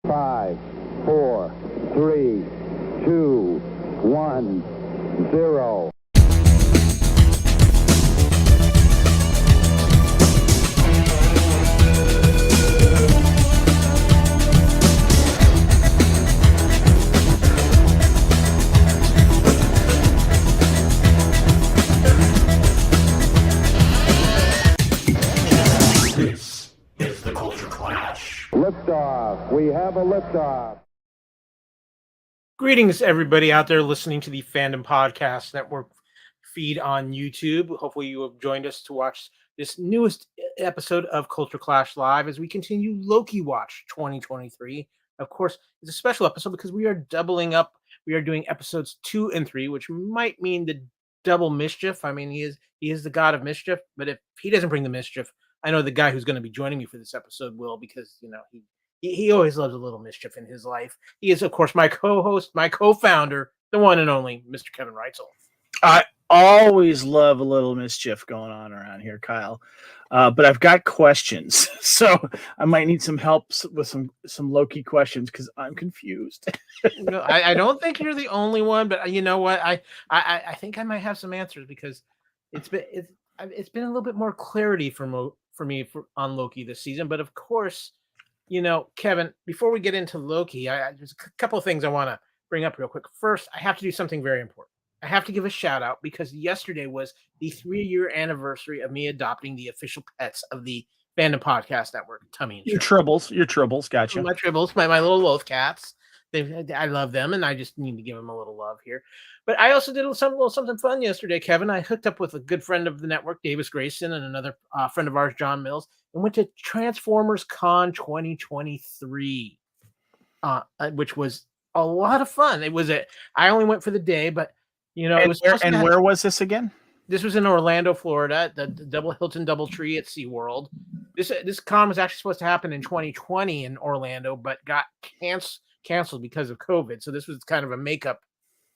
5, 4, 3, 2, 1, 0. This is the Culture Clash. Liftoff. We have a liftoff. Greetings, everybody out there listening to the Fandom Podcast Network feed on YouTube. Hopefully, you have joined us to watch this newest episode of Culture Clash Live as we continue Loki Watch 2023. Of course, it's a special episode because we are doubling up. We are doing episodes 2 and 3, which might mean the double mischief. I mean, he is the god of mischief, but if he doesn't bring the mischief, I know the guy who's going to be joining me for this episode will, because he always loves a little mischief in his life. He is, of course, my co-host, my co-founder, the one and only Mr. Kevin Reitzel. I always love a little mischief going on around here, Kyle. But I've got questions, so I might need some help with some Loki questions because I'm confused. I don't think you're the only one, but you know what? I think I might have some answers because it's been a little bit more clarity for me on Loki this season. But of course, Kevin, before we get into Loki, there's a couple of things I want to bring up real quick. First, I have to do something very important. I have to give a shout out because yesterday was the 3-year anniversary of me adopting the official pets of the Fandom Podcast Network, Tummy and Your tribbles, gotcha. My tribbles, my little wolf cats. I love them, and I just need to give them a little love here. But I also did a little something fun yesterday, Kevin. I hooked up with a good friend of the network, Davis Grayson, and another friend of ours, John Mills, and went to Transformers Con 2023, which was a lot of fun. I only went for the day, but it was. Where was this again? This was in Orlando, Florida, the Hilton Doubletree at SeaWorld. This con was actually supposed to happen in 2020 in Orlando, but got canceled because of COVID. So this was kind of a makeup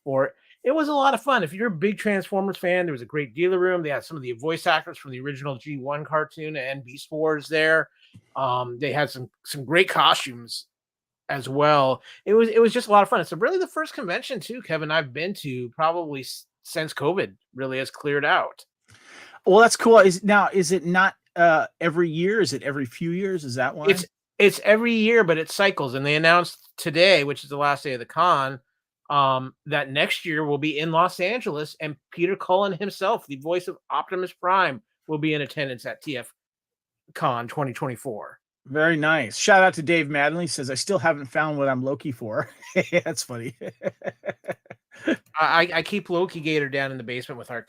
for it. It was a lot of fun. If you're a big Transformers fan, there was a great dealer room. They had some of the voice actors from the original G1 cartoon and Beast Wars there. They had some great costumes as well. It was just a lot of fun. It's really the first convention too, Kevin, I've been to probably since COVID really has cleared out. Well, that's cool. Is it not every year? Is it every few years? Is that one? It's every year, but it cycles. And they announced today, which is the last day of the con, that next year will be in Los Angeles, and Peter Cullen himself, the voice of Optimus Prime, will be in attendance at TF Con 2024. Very nice. Shout out to Dave Madden. He says, I still haven't found what I'm Loki for. That's funny. I keep Loki Gator down in the basement with our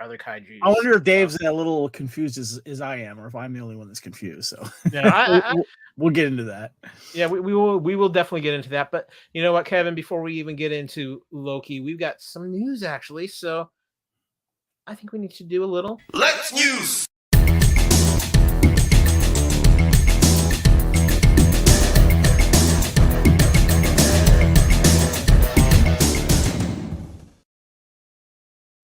other kaiju. I wonder if Dave's a little confused as I am, or if I'm the only one that's confused. So yeah, we'll get into that. Yeah, we will definitely get into that. But you know what, Kevin? Before we even get into Loki, we've got some news actually. So I think we need to do a little Let's News.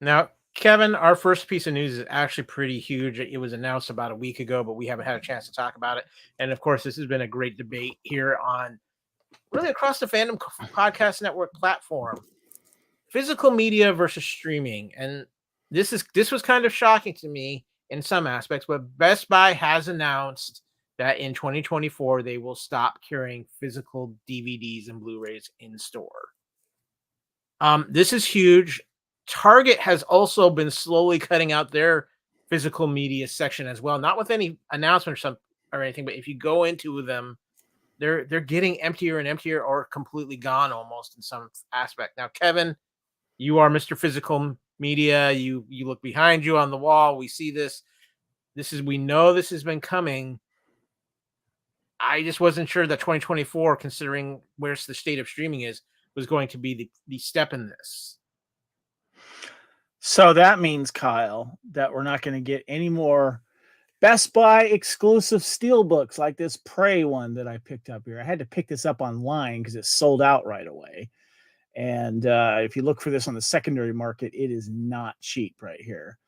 Now, Kevin, our first piece of news is actually pretty huge. It was announced about a week ago, but we haven't had a chance to talk about it. And of course, this has been a great debate here on really across the Fandom Podcast Network platform. Physical media versus streaming. And this was kind of shocking to me in some aspects, but Best Buy has announced that in 2024, they will stop carrying physical DVDs and Blu-rays in store. This is huge. Target has also been slowly cutting out their physical media section as well. Not with any announcement or anything, but if you go into them, they're getting emptier and emptier, or completely gone almost in some aspect. Now, Kevin, you are Mr. Physical Media. You look behind you on the wall. We see this. We know this has been coming. I just wasn't sure that 2024, considering where the state of streaming is, was going to be the step in this. So that means, Kyle, that we're not going to get any more Best Buy exclusive steelbooks like this Prey one that I picked up here. I had to pick this up online because it sold out right away. And if you look for this on the secondary market, it is not cheap right here.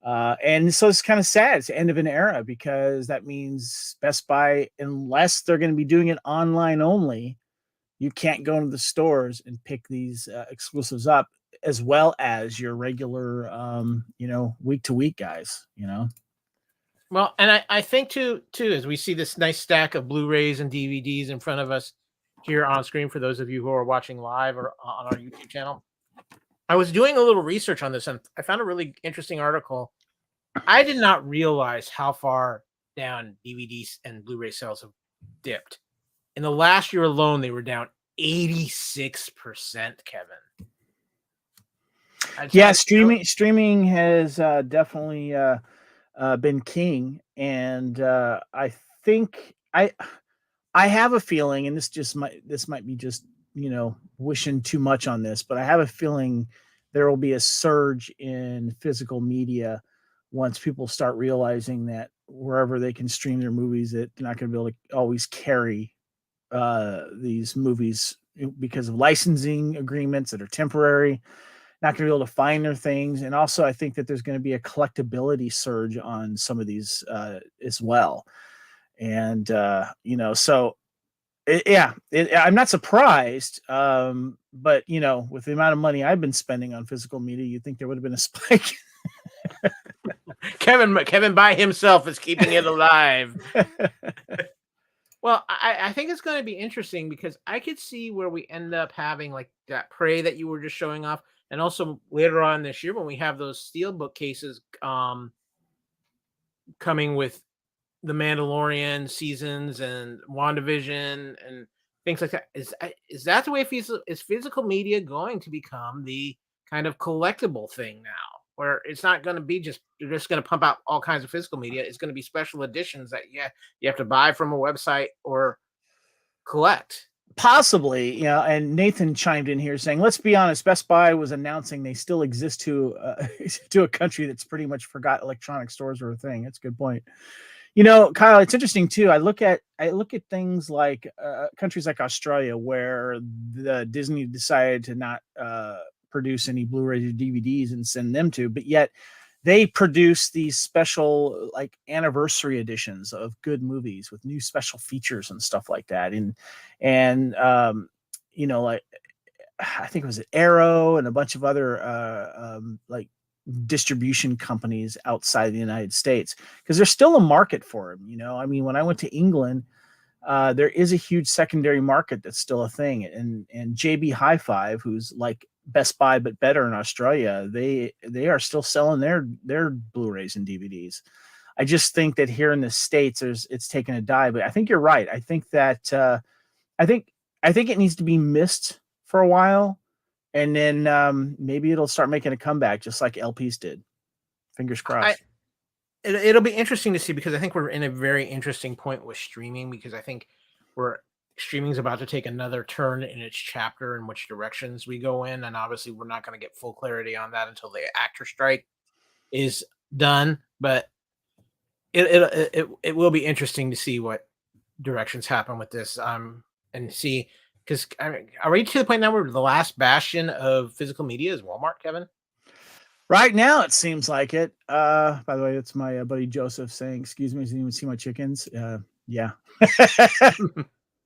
And so it's kind of sad. It's the end of an era, because that means Best Buy, unless they're going to be doing it online only, you can't go into the stores and pick these exclusives up as well as your regular, week to week guys. Well, and I think too, as we see this nice stack of Blu-rays and DVDs in front of us here on screen for those of you who are watching live or on our YouTube channel. I was doing a little research on this and I found a really interesting article. I did not realize how far down DVDs and Blu-ray sales have dipped. In the last year alone, they were down 86%, Kevin. Yeah, streaming has definitely been king, and I think I have a feeling, and this might be just wishing too much on this, but I have a feeling there will be a surge in physical media once people start realizing that wherever they can stream their movies, that they're not going to be able to always carry these movies because of licensing agreements that are temporary, not going to be able to find their things. And also I think that there's going to be a collectability surge on some of these as well. And, so I'm not surprised. But with the amount of money I've been spending on physical media, you'd think there would have been a spike. Kevin by himself is keeping it alive. Well, I think it's going to be interesting because I could see where we end up having like that Prey that you were just showing off. And also later on this year, when we have those steelbook cases coming with the Mandalorian seasons and WandaVision and things like that, is that the way is physical media going to become the kind of collectible thing now? Where it's not going to be you're just going to pump out all kinds of physical media. It's going to be special editions that you have to buy from a website or collect. Possibly, and Nathan chimed in here saying, let's be honest, Best Buy was announcing they still exist to a country that's pretty much forgot electronic stores were a thing. That's a good point. Kyle, it's interesting too. I look at things like countries like Australia, where the Disney decided to not produce any Blu-rays or DVDs and send them to, but yet they produce these special like anniversary editions of good movies with new special features and stuff like that. And like I think it was Arrow and a bunch of other like distribution companies outside the United States, because there's still a market for them. I mean, when I went to England, there is a huge secondary market that's still a thing. And JB Hi-Fi, who's like Best Buy but better in Australia, they are still selling their Blu-rays and DVDs. I just think that here in the States it's taken a dive. But I think you're right. I think that I think it needs to be missed for a while, and then maybe it'll start making a comeback just like LPs did. Fingers crossed. It'll be interesting to see, because I think we're in a very interesting point with streaming, because I think streaming's about to take another turn in its chapter in which directions we go in. And obviously we're not going to get full clarity on that until the actor strike is done. But it will be interesting to see what directions happen with this. And see, because are we to the point now where the last bastion of physical media is Walmart, Kevin? Right now, it seems like it. By the way, it's my buddy Joseph saying, "Excuse me, didn't even see my chickens." Yeah.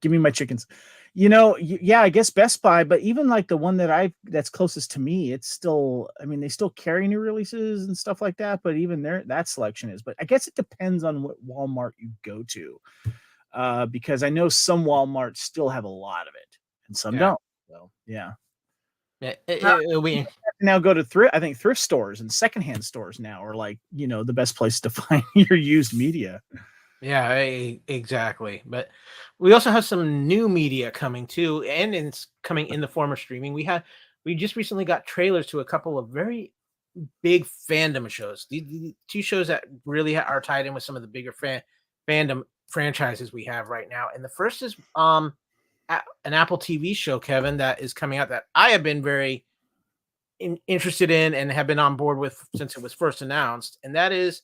Give me my chickens. Yeah, I guess Best Buy, but even like the one that's closest to me, it's still, I mean, they still carry new releases and stuff like that, but even that selection is, but I guess it depends on what Walmart you go to. Because I know some Walmarts still have a lot of it and some don't. So yeah. It'll be now go to thrift stores and secondhand stores now are like, the best place to find your used media. Yeah, exactly. But we also have some new media coming too, and it's coming in the form of streaming. We just recently got trailers to a couple of very big fandom shows. The two shows that really are tied in with some of the bigger fandom franchises we have right now. And the first is an Apple TV show, Kevin, that is coming out that I have been very interested in and have been on board with since it was first announced, and that is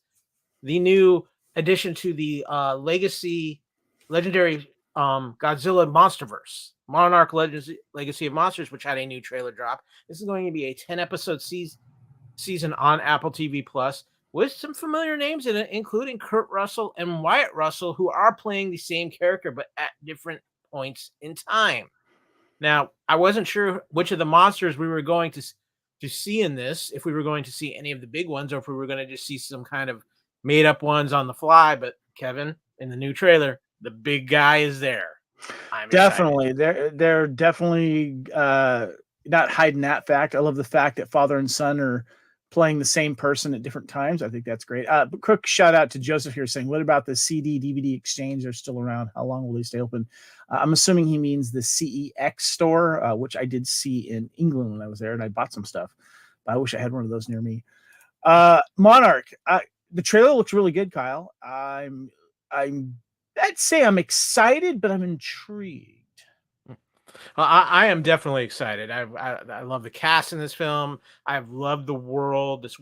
the new addition to the legendary Godzilla Monsterverse, Monarch Legacy of Monsters, which had a new trailer drop. This is going to be a 10-episode season on Apple TV Plus with some familiar names in it, including Kurt Russell and Wyatt Russell, who are playing the same character but at different points in time. Now, I wasn't sure which of the monsters we were going to see in this, if we were going to see any of the big ones, or if we were going to just see some kind of made up ones on the fly. But Kevin, in the new trailer, the big guy is there. I'm excited. Definitely, they're definitely not hiding that fact. I love the fact that father and son are playing the same person at different times. I think that's great. But quick shout out to Joseph here saying, "What about the CD DVD exchange? They're still around. How long will they stay open?" I'm assuming he means the CEX store, which I did see in England when I was there, and I bought some stuff. But I wish I had one of those near me. Monarch. The trailer looks really good, Kyle. I'd say I'm excited, but I'm intrigued. Well, I am definitely excited. I love the cast in this film. I've loved the world, this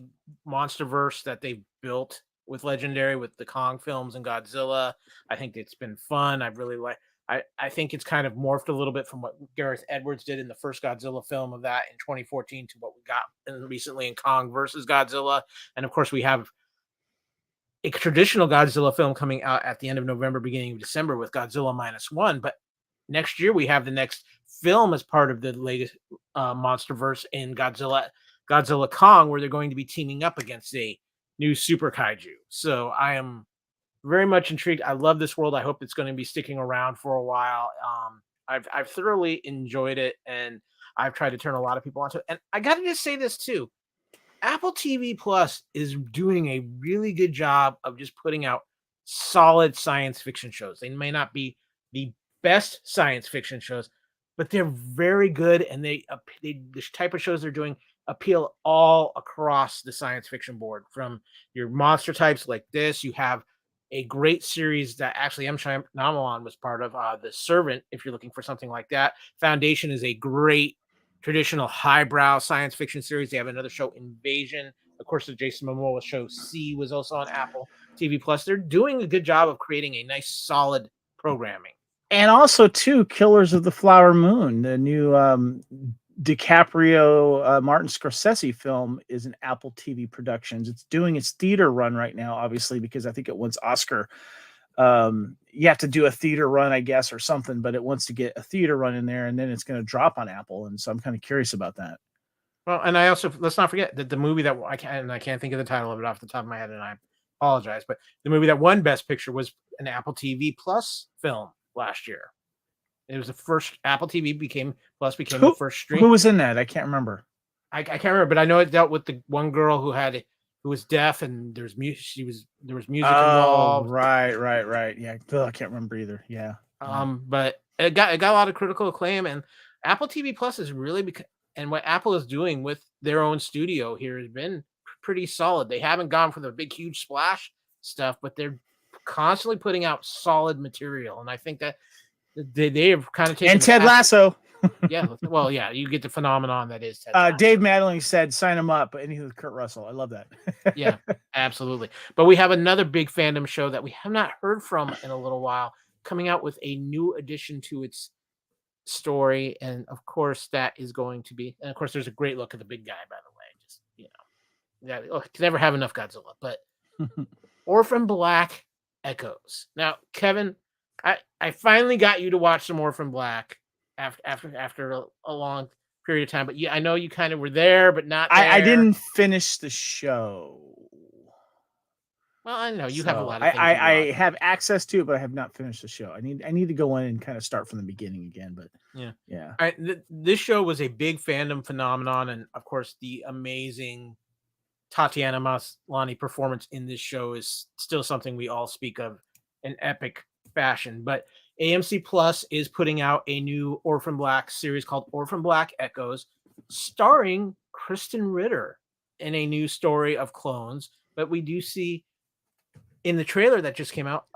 monsterverse that they've built with Legendary, with the Kong films and Godzilla. I think it's been fun. I really like. I think it's kind of morphed a little bit from what Gareth Edwards did in the first Godzilla film of that in 2014 to what we got recently in Kong versus Godzilla. And of course, we have a traditional Godzilla film coming out at the end of November, beginning of December with Godzilla -1. But next year we have the next film as part of the latest MonsterVerse in Godzilla Kong, where they're going to be teaming up against a new super kaiju. So I am very much intrigued. I love this world. I hope it's going to be sticking around for a while. I've thoroughly enjoyed it, and I've tried to turn a lot of people onto it. And I got to just say this too. Apple TV Plus is doing a really good job of just putting out solid science fiction shows. They may not be the best science fiction shows, but they're very good, and the type of shows they're doing appeal all across the science fiction board. From your monster types like this, you have a great series that actually M. Shyamalan was part of, The Servant, if you're looking for something like that. Foundation is a great traditional highbrow science fiction series. They have another show, Invasion. Of course, the Jason Momoa show C was also on Apple TV Plus. They're doing a good job of creating a nice, solid programming. And also, too, Killers of the Flower Moon, the new DiCaprio, Martin Scorsese film, is an Apple TV Productions. It's doing its theater run right now, obviously, because I think it wants Oscar. You have to do a theater run, I guess, or something, but it wants to get a theater run in there, and then it's going to drop on Apple. And so I'm kind of curious about that. Well, and I also, let's not forget that the movie that I can't think of the title of it off the top of my head, and I apologize, but the movie that won Best Picture was an Apple TV Plus film last year. It was the first Apple TV became the first stream. Who was in that? I can't remember. I can't remember, but I know it dealt with the one girl who was deaf, and there was music involved. Right. Yeah, I can't remember either. Yeah. But it got a lot of critical acclaim, and Apple TV Plus is really and what Apple is doing with their own studio here has been pretty solid. They haven't gone for the big, huge splash stuff, but they're constantly putting out solid material, and I think that they have kind of taken. And Ted Lasso. Yeah, well, yeah, you get the phenomenon that is Ted Lasso. Dave Madeline said, "Sign him up," and he was Kurt Russell. I love that. Yeah, absolutely. But we have another big fandom show that we have not heard from in a little while, coming out with a new addition to its story, and of course that is going to be. And of course, there's a great look at the big guy, by the way. Just can never have enough Godzilla. But Orphan Black Echoes. Now, Kevin, I finally got you to watch some Orphan Black after a long period of time, but I know you kind of were there, but not there. I didn't finish the show. Well, I know you have a lot of things. I have access to it, but I have not finished the show. I need to go in and kind of start from the beginning again. But yeah. All right, this show was a big fandom phenomenon, and of course, the amazing Tatiana Maslany performance in this show is still something we all speak of in epic fashion. But AMC Plus is putting out a new Orphan Black series called Orphan Black Echoes, starring Kristen Ritter in a new story of clones. But we do see in the trailer that just came out,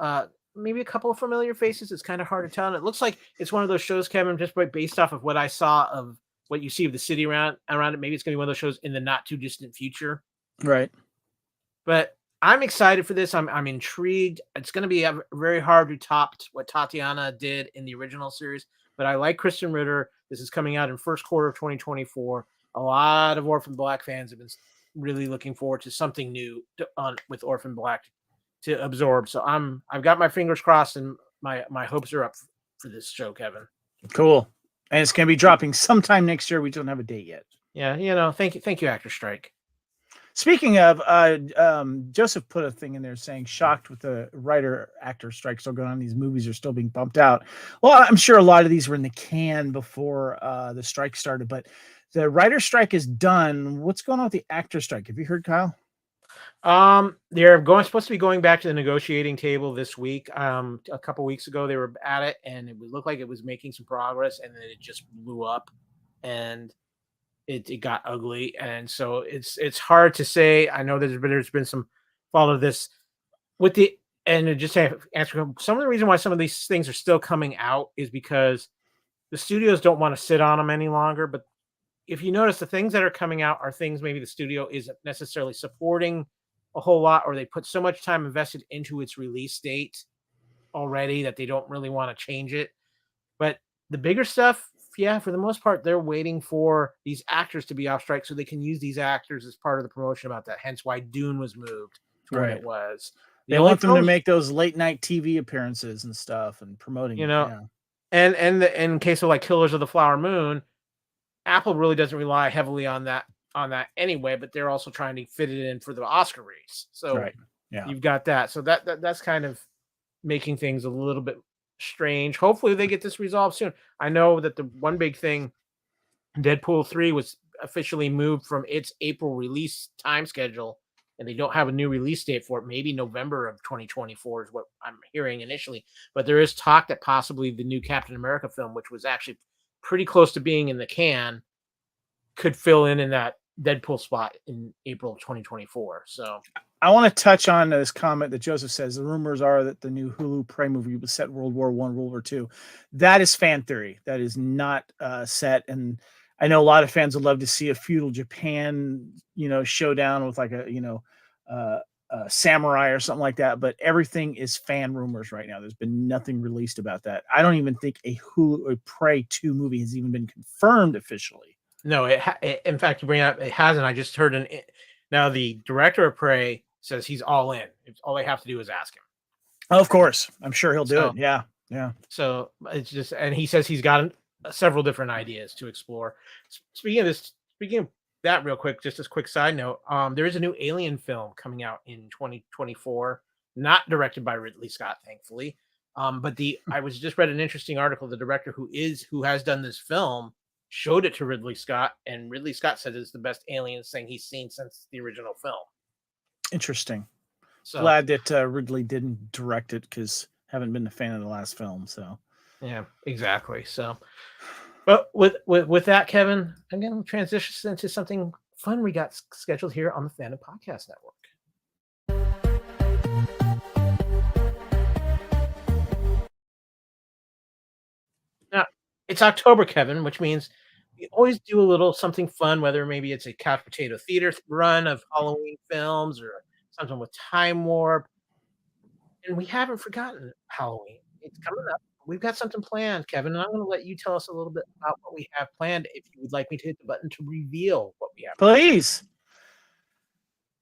maybe a couple of familiar faces. It's kind of hard to tell. And it looks like it's one of those shows, Kevin, just based off of what I saw of what you see of the city around it. Maybe it's going to be one of those shows in the not too distant future. Right. But I'm excited for this. I'm intrigued. It's going to be very hard to top what Tatiana did in the original series. But I like Kristen Ritter. This is coming out in first quarter of 2024. A lot of Orphan Black fans have been really looking forward to something new with Orphan Black to absorb. So I've got my fingers crossed, and my hopes are up for this show, Kevin. Cool. And it's going to be dropping sometime next year. We don't have a date yet. Yeah, thank you, Actor Strike. Speaking of, Joseph put a thing in there saying shocked with the writer-actor strike still going on. These movies are still being bumped out. Well, I'm sure a lot of these were in the can before the strike started, but the writer strike is done. What's going on with the actor strike? Have you heard, Kyle? They're supposed to be going back to the negotiating table this week. A couple weeks ago they were at it, and it would look like it was making some progress, and then it just blew up, and it got ugly. And so it's hard to say. I know there's been some fall of this with the, and just to answer some of the reason why some of these things are still coming out is because the studios don't want to sit on them any longer. But if you notice, the things that are coming out are things maybe the studio isn't necessarily supporting a whole lot, or they put so much time invested into its release date already that they don't really want to change it. But the bigger stuff, yeah, for the most part, they're waiting for these actors to be off strike so they can use these actors as part of the promotion about that. Hence why Dune was moved to when it was. They want them to make those late night TV appearances and stuff and promoting it. Yeah. And in case of like Killers of the Flower Moon, Apple really doesn't rely heavily on that anyway, but they're also trying to fit it in for the Oscar race. So you've got that. So that's kind of making things a little bit strange. Hopefully they get this resolved soon. I know that the one big thing, Deadpool 3 was officially moved from its April release time schedule, and they don't have a new release date for it. Maybe November of 2024 is what I'm hearing initially. But there is talk that possibly the new Captain America film, which was actually pretty close to being in the can, could fill in that Deadpool spot in April of 2024. So I want to touch on this comment that Joseph says. The rumors are that the new Hulu Prey movie was set World War I, World War II. That is fan theory. That is not set. And I know a lot of fans would love to see a feudal Japan, showdown with like a samurai or something like that. But everything is fan rumors right now. There's been nothing released about that. I don't even think a Prey 2 movie has even been confirmed officially. No, in fact, you bring it up, it hasn't. I just heard now the director of Prey says he's all in. All they have to do is ask him. Oh, of course. I'm sure he'll do it. Yeah. Yeah. So it's just, and he says he's got several different ideas to explore. Speaking of that real quick, just as a quick side note, there is a new Alien film coming out in 2024, not directed by Ridley Scott, thankfully. But I was just read an interesting article. The director who has done this film showed it to Ridley Scott, and Ridley Scott said it's the best Aliens thing he's seen since the original film. Interesting. So glad that Ridley didn't direct it, because haven't been a fan of the last film. So yeah, exactly. So, but with that, Kevin, I'm going to transition into something fun we got scheduled here on the Fandom Podcast Network. Now, it's October, Kevin, which means we always do a little something fun, whether maybe it's a couch potato theater run of Halloween films or something with Time Warp. And we haven't forgotten Halloween. It's coming up. We've got something planned, Kevin, and I'm going to let you tell us a little bit about what we have planned. If you would like me to hit the button to reveal what we have. Please.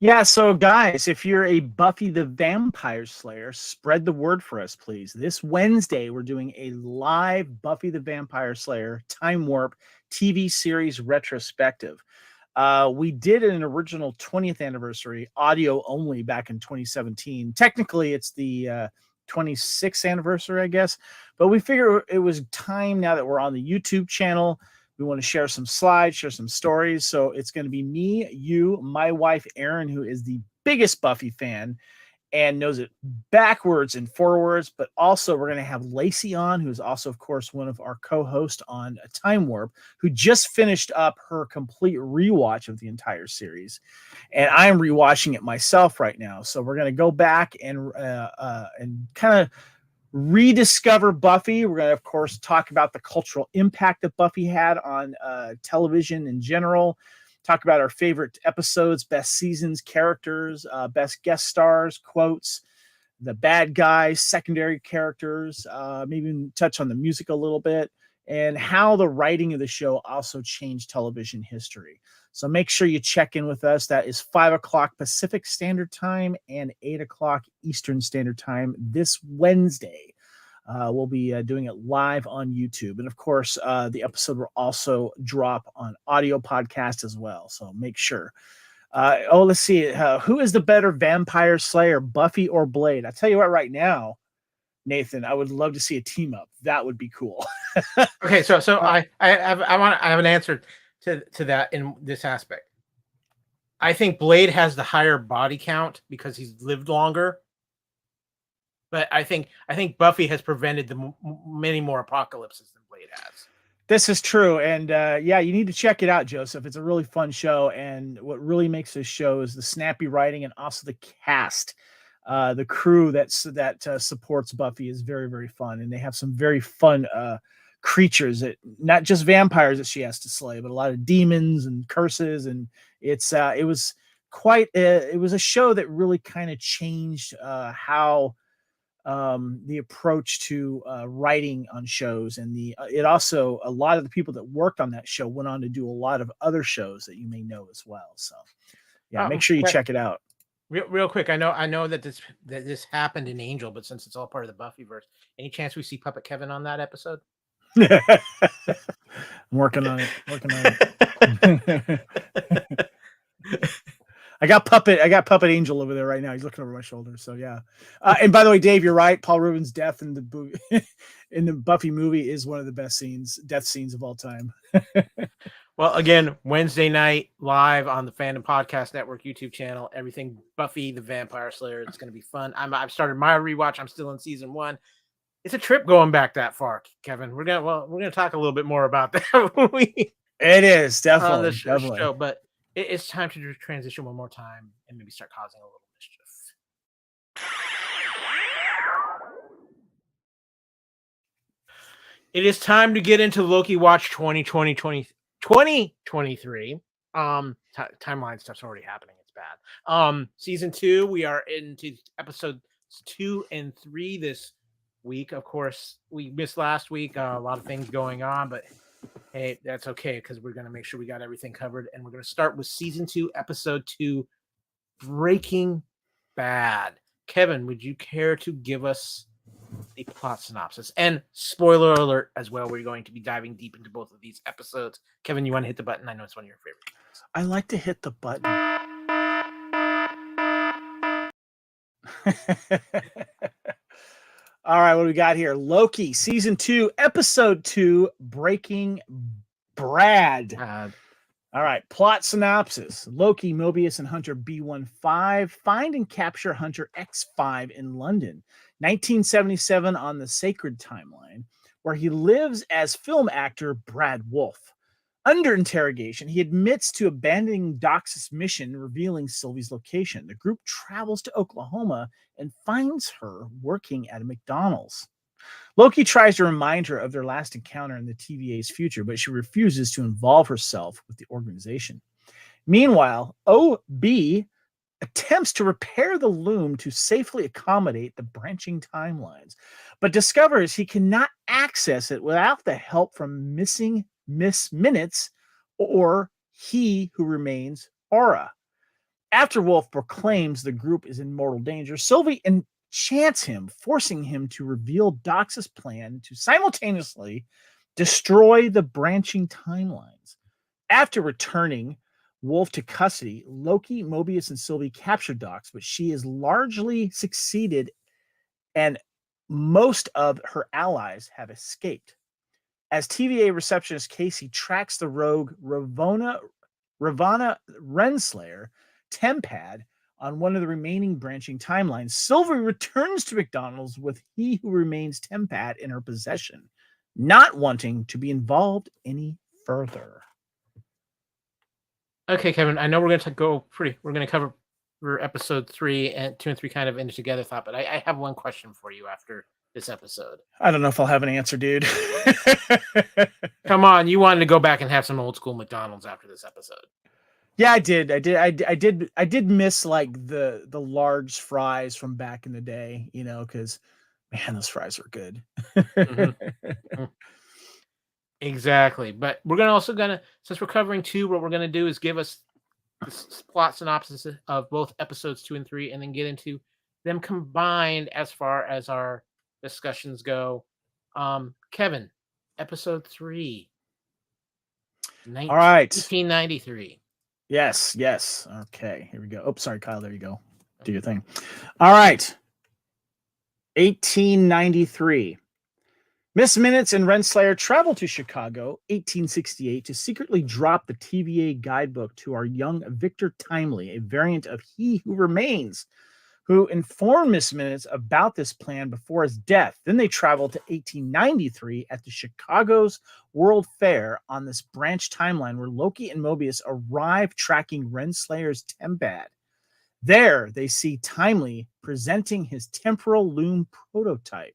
Yeah, so guys, if you're a Buffy the Vampire Slayer, spread the word for us, please. This Wednesday, we're doing a live Buffy the Vampire Slayer Time Warp TV series retrospective. We did an original 20th anniversary audio only back in 2017. Technically, it's the 26th anniversary, I guess. But we figure it was time, now that we're on the YouTube channel, we want to share some slides, share some stories. So it's going to be me, you, my wife, Erin, who is the biggest Buffy fan and knows it backwards and forwards. But also we're going to have Lacey on, who is also, of course, one of our co-hosts on Time Warp, who just finished up her complete rewatch of the entire series. And I'm rewatching it myself right now. So we're going to go back and kind of rediscover Buffy. We're going to, of course, talk about the cultural impact that Buffy had on television in general, talk about our favorite episodes, best seasons, characters, best guest stars, quotes, the bad guys, secondary characters, maybe even touch on the music a little bit, and how the writing of the show also changed television history. So make sure you check in with us. That is 5 o'clock Pacific Standard Time and 8 o'clock Eastern Standard Time this Wednesday. We'll be doing it live on YouTube. And of course, the episode will also drop on audio podcast as well. So make sure. Let's see. Who is the better vampire slayer, Buffy or Blade? I'll tell you what, right now, Nathan, I would love to see a team up. That would be cool. Okay, so I have an answer to that in this aspect. I think Blade has the higher body count because he's lived longer. But I think Buffy has prevented many more apocalypses than Blade has. This is true, and yeah, you need to check it out, Joseph. It's a really fun show, and what really makes this show is the snappy writing and also the cast. The crew that supports Buffy is very, very fun, and they have some very fun creatures, that not just vampires that she has to slay, but a lot of demons and curses, and it was a show that really kind of changed how the approach to writing on shows, and it also, a lot of the people that worked on that show went on to do a lot of other shows that you may know as well. So yeah, make sure you check it out. Real quick, I know that this happened in Angel, but since it's all part of the Buffyverse, any chance we see Puppet Kevin on that episode? I'm working on it. I got Puppet Angel over there right now. He's looking over my shoulder. So yeah. And by the way, Dave, you're right. Paul Rubin's death in the Buffy movie is one of the best death scenes of all time. Well, again, Wednesday night live on the Fandom Podcast Network YouTube channel. Everything Buffy the Vampire Slayer. It's going to be fun. I've started my rewatch. I'm still in season 1. It's a trip going back that far, Kevin. We're gonna talk a little bit more about that. It is definitely on the show, but it's time to transition one more time and maybe start causing a little mischief. It is time to get into Loki Watch 2023. Timeline stuff's already happening. It's bad. Season 2, we are into episodes 2 and 3 this week. Of course, we missed last week. A lot of things going on, but hey, that's okay, because we're going to make sure we got everything covered. And we're going to start with season 2, episode 2, Breaking Bad. Kevin, would you care to give us the plot synopsis? And spoiler alert as well, we're going to be diving deep into both of these episodes. Kevin, you want to hit the button? I know it's one of your favorites. I like to hit the button. All right, what do we got here? Loki, season 2, episode 2, Breaking Brad. All right, plot synopsis. Loki, Mobius, and Hunter B15 find and capture Hunter X5 in London, 1977, on the Sacred Timeline, where he lives as film actor Brad Wolfe. Under interrogation, he admits to abandoning Dox's mission, revealing Sylvie's location. The group travels to Oklahoma and finds her working at a McDonald's. Loki tries to remind her of their last encounter in the TVA's future, but she refuses to involve herself with the organization. Meanwhile, OB attempts to repair the loom to safely accommodate the branching timelines, but discovers he cannot access it without the help from missing Miss Minutes or He Who Remains Aura. After Wolf proclaims the group is in mortal danger, Sylvie enchants him, forcing him to reveal Dox's plan to simultaneously destroy the branching timelines. After returning Wolf to custody, Loki, Mobius, and Sylvie capture Dox, but she is largely succeeded and most of her allies have escaped. As TVA receptionist Casey tracks the rogue Ravonna Renslayer, Tempad, on one of the remaining branching timelines, Sylvie returns to McDonald's with He Who Remains Tempad in her possession, not wanting to be involved any further. Okay, Kevin, I know we're going to cover episode 3 and 2 and 3 kind of in together thought, but I have one question for you after this episode. I don't know if I'll have an answer, dude. Come on, you wanted to go back and have some old school McDonald's after this episode. Yeah, I did. I did miss like the large fries from back in the day, because man, those fries were good. Mm-hmm. Exactly. But we're since we're covering 2, what we're gonna do is give us this plot synopsis of both episodes 2 and 3, and then get into them combined as far as our discussions go. Kevin, episode 3, All right. 1893. Yes. Okay, here we go. Oh, sorry, Kyle. There you go. Do your thing. All right. 1893. Miss Minutes and Renslayer travel to Chicago, 1868, to secretly drop the TVA guidebook to our young Victor Timely, a variant of He Who Remains, who informed Miss Minutes about this plan before his death. Then they traveled to 1893 at the Chicago's World Fair on this branch timeline where Loki and Mobius arrive tracking Renslayer's Tempad. There, they see Timely presenting his temporal loom prototype.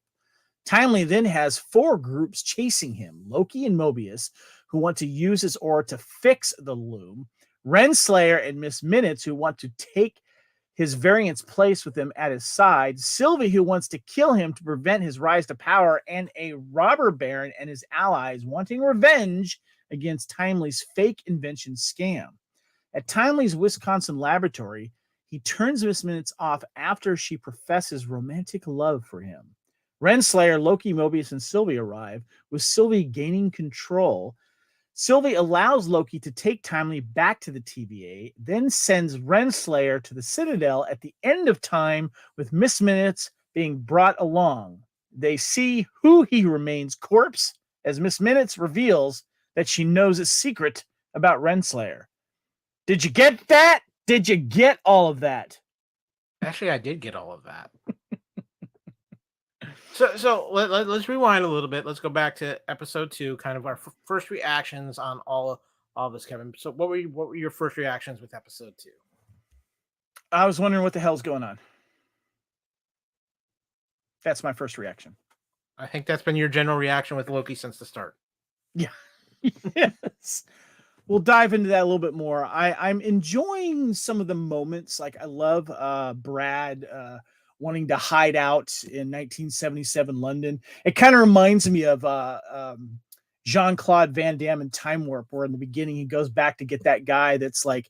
Timely then has 4 groups chasing him: Loki and Mobius, who want to use his aura to fix the loom; Renslayer and Miss Minutes, who want to take his variant's place with him at his side; Sylvie, who wants to kill him to prevent his rise to power; and a robber baron and his allies wanting revenge against Timely's fake invention scam. At Timely's Wisconsin laboratory, he turns Miss Minutes off after she professes romantic love for him. Renslayer, Loki, Mobius, and Sylvie arrive, with Sylvie gaining control. Sylvie allows Loki to take Timely back to the TVA, then sends Renslayer to the Citadel at the end of time, with Miss Minutes being brought along. They see Who He Remains corpse as Miss Minutes reveals that she knows a secret about Renslayer. Did you get that? Did you get all of that? Actually, I did get all of that. So let's rewind a little bit. Let's go back to episode 2, kind of our first reactions on all of this, Kevin. So what were your first reactions with episode 2? I was wondering what the hell's going on. That's my first reaction. I think that's been your general reaction with Loki since the start. Yeah. Yes. We'll dive into that a little bit more. I'm enjoying some of the moments. Like, I love Brad wanting to hide out in 1977 London. It kind of reminds me of Jean-Claude Van Damme in Time Warp, where in the beginning he goes back to get that guy that's like,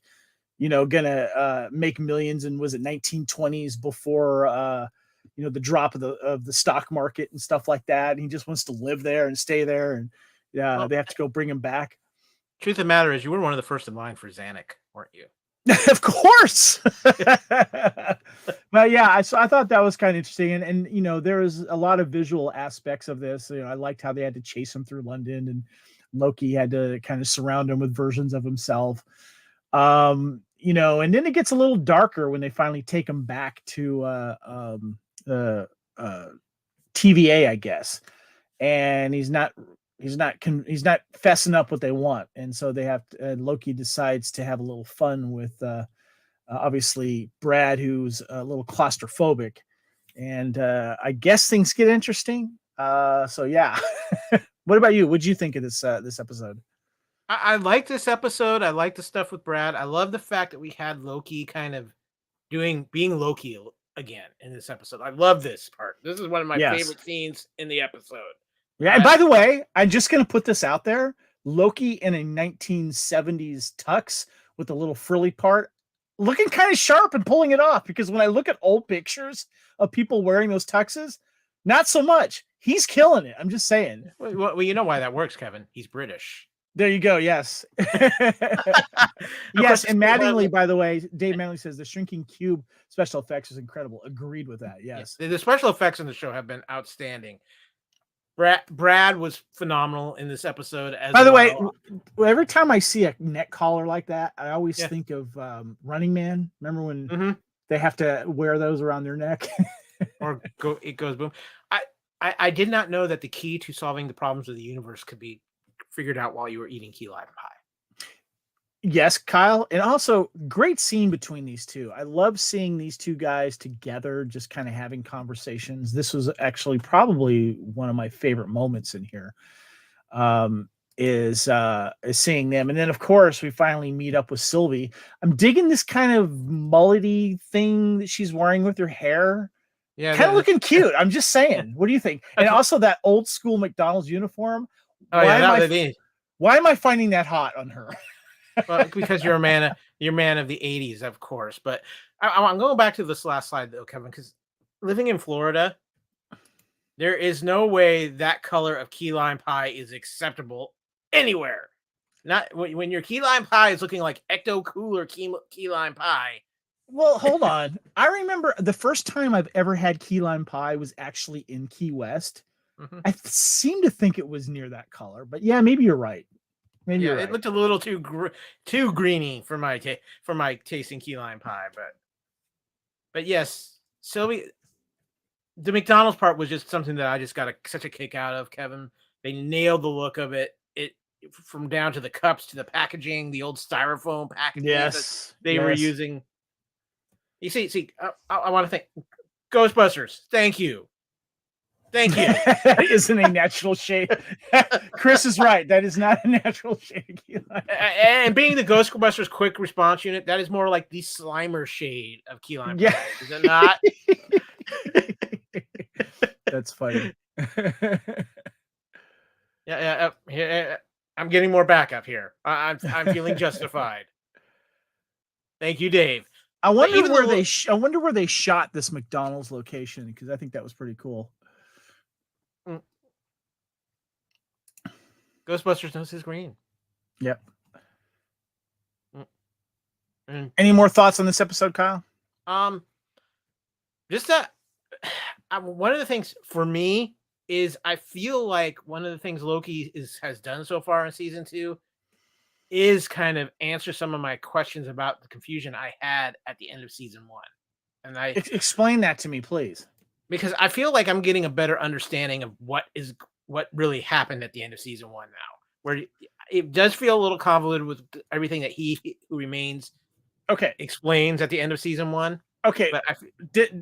gonna make millions, and was it 1920s before the drop of the stock market and stuff like that. And he just wants to live there and stay there, and they have to go bring him back. Truth of the matter is, you were one of the first in line for Zanuck, weren't you? Of course. But yeah, I thought that was kind of interesting. And there was a lot of visual aspects of this. I liked how they had to chase him through London, and Loki had to kind of surround him with versions of himself. And then it gets a little darker when they finally take him back to TVA, I guess. And he's not fessing up what they want, and so they have to, Loki decides to have a little fun with obviously Brad, who's a little claustrophobic, and I guess things get interesting. So yeah. What about you? What'd you think of this episode? I like this episode. I like the stuff with Brad. I love the fact that we had Loki kind of being Loki again in this episode. I love this part. This is one of my favorite scenes in the episode. Yeah, and by the way, I'm just going to put this out there. Loki in a 1970s tux with a little frilly part, looking kind of sharp and pulling it off, because when I look at old pictures of people wearing those tuxes, not so much. He's killing it. I'm just saying. Well, you know why that works, Kevin. He's British. There you go. Yes. Yes. And Mattingly, by the way, Dave Mattingly says the shrinking cube special effects is incredible. Agreed with that. Yes. The special effects in the show have been outstanding. Brad was phenomenal in this episode. By the way, every time I see a neck collar like that, I always think of Running Man. Remember when they have to wear those around their neck? Or it goes boom. I did not know that the key to solving the problems of the universe could be figured out while you were eating key lime pie. Yes, Kyle. And also, great scene between these two. I love seeing these two guys together, just kind of having conversations. This was actually probably one of my favorite moments in here, is seeing them. And then, of course, we finally meet up with Sylvie. I'm digging this kind of mullety thing that she's wearing with her hair. Yeah, kind of looking cute. I'm just saying. What do you think? And also that old school McDonald's uniform. Why am I finding that hot on her? Well, because you're a man of the 80s, of course. But I'm going back to this last slide, though, Kevin, because living in Florida, There is no way that color of key lime pie is acceptable anywhere. Not when your key lime pie is looking like Ecto Cooler key lime pie. Well, hold on. I remember the first time I've ever had key lime pie was actually in Key West. Mhm. I seem to think it was near that color, but yeah, maybe you're right. Maybe you're It right. looked a little too greeny for my tasting key lime pie, but yes, Sylvie. The McDonald's part was just something that I just got such a kick out of, Kevin. They nailed the look of it. It from down to the cups to the packaging, the old styrofoam packaging that they were using. You see, I want to thank Ghostbusters. Thank you. That isn't a natural shade. Chris is right. That is not a natural shade. And being the Ghostbusters quick response unit, that is more like the Slimer shade of key lime pie. Is it not? That's funny. Yeah. I'm getting more backup here. I'm feeling justified. Thank you, Dave. I wonder where they shot this McDonald's location, because I think that was pretty cool. Ghostbusters knows his green. Yep. Any more thoughts on this episode, Kyle? Just that one of the things for me is I feel like one of the things Loki has done so far in season 2 is kind of answer some of my questions about the confusion I had at the end of season 1. And I explain that to me, please. Because I feel like I'm getting a better understanding of what really happened at the end of season 1 now, where it does feel a little convoluted with everything that He Who Remains explains at the end of season 1. Okay, but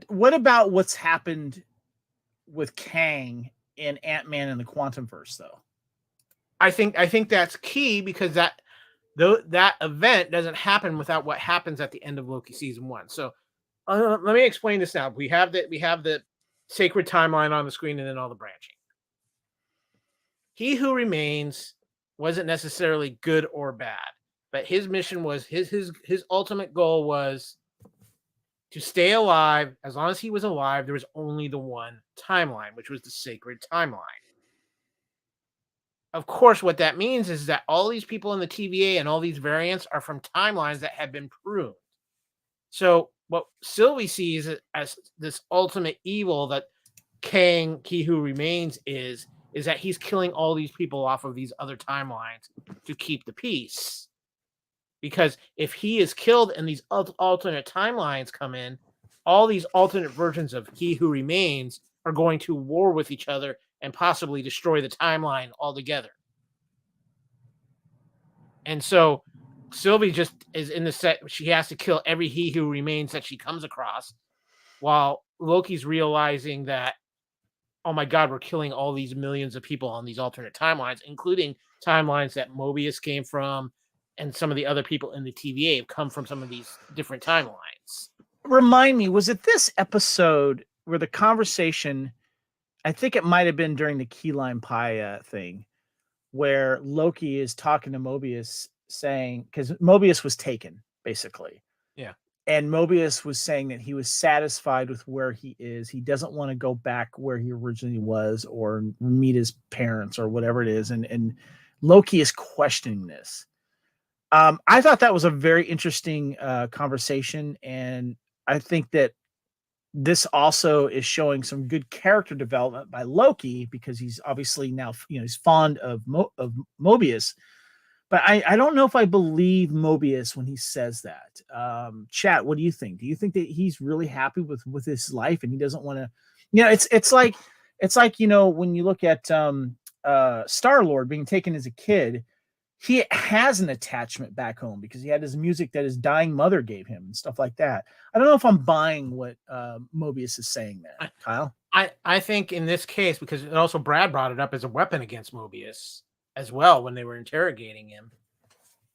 what about what's happened with Kang in Ant-Man and the Quantumverse, though? I think that's key, because that event doesn't happen without what happens at the end of Loki season 1. So let me explain this now. We have the sacred timeline on the screen, and then all the branching. He Who Remains wasn't necessarily good or bad, but his mission was his ultimate goal was to stay alive. As long as he was alive, there was only the one timeline, which was the sacred timeline. Of course, what that means is that all these people in the TVA and all these variants are from timelines that have been pruned. So what Sylvie sees as this ultimate evil that Kang, He Who Remains, is that he's killing all these people off of these other timelines to keep the peace. Because if he is killed and these alternate timelines come in, all these alternate versions of He Who Remains are going to war with each other and possibly destroy the timeline altogether. And so Sylvie just is in the set. She has to kill every He Who Remains that she comes across, while Loki's realizing that, oh my God, we're killing all these millions of people on these alternate timelines, including timelines that Mobius came from, and some of the other people in the TVA have come from some of these different timelines. Remind me, was it this episode where the conversation, I think it might have been during the key lime pie thing, where Loki is talking to Mobius, saying, because Mobius was taken, basically. Yeah. And Mobius was saying that he was satisfied with where he is. He doesn't want to go back where he originally was or meet his parents or whatever it is. And Loki is questioning this. I thought that was a very interesting conversation. And I think that this also is showing some good character development by Loki, because he's obviously now, he's fond of Mobius. But I don't know if I believe Mobius when he says that. Chat, what do you think? Do you think that he's really happy with his life and he doesn't want to? It's like when you look at Star-Lord being taken as a kid, he has an attachment back home because he had his music that his dying mother gave him and stuff like that. I don't know if I'm buying what Mobius is saying there, Kyle. I think in this case, because also Brad brought it up as a weapon against Mobius as well when they were interrogating him.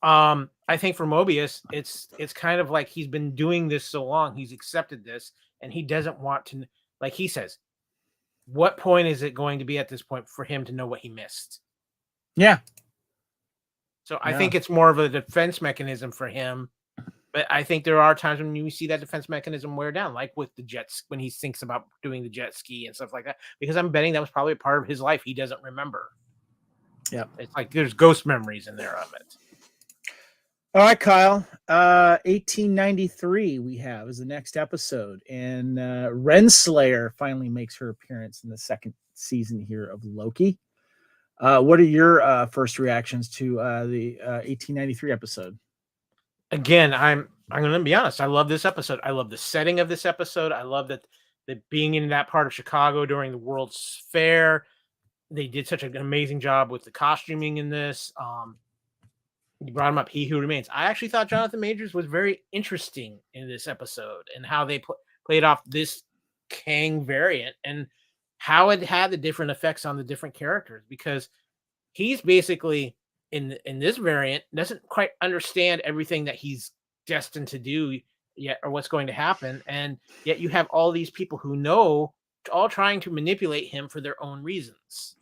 I think for Mobius, it's kind of like he's been doing this so long, he's accepted this, and he doesn't want to, like he says, what point is it going to be at this point for him to know what he missed? Yeah. So I think it's more of a defense mechanism for him, But I think there are times when you see that defense mechanism wear down, like with the jets, when he thinks about doing the jet ski and stuff like that, because I'm betting that was probably a part of his life he doesn't remember. Yeah. It's like there's ghost memories in there of it. All right, Kyle. 1893 we have is the next episode, and Renslayer finally makes her appearance in the second season here of Loki. What are your first reactions to the 1893 episode? Again, I'm going to be honest. I love this episode. I love the setting of this episode. I love that being in that part of Chicago during the World's Fair. They did such an amazing job with the costuming in this. You brought him up, He Who Remains. I actually thought Jonathan Majors was very interesting in this episode and how they played off this Kang variant and how it had the different effects on the different characters, because he's basically in this variant doesn't quite understand everything that he's destined to do yet or what's going to happen, and yet you have all these people who know, all trying to manipulate him for their own reasons.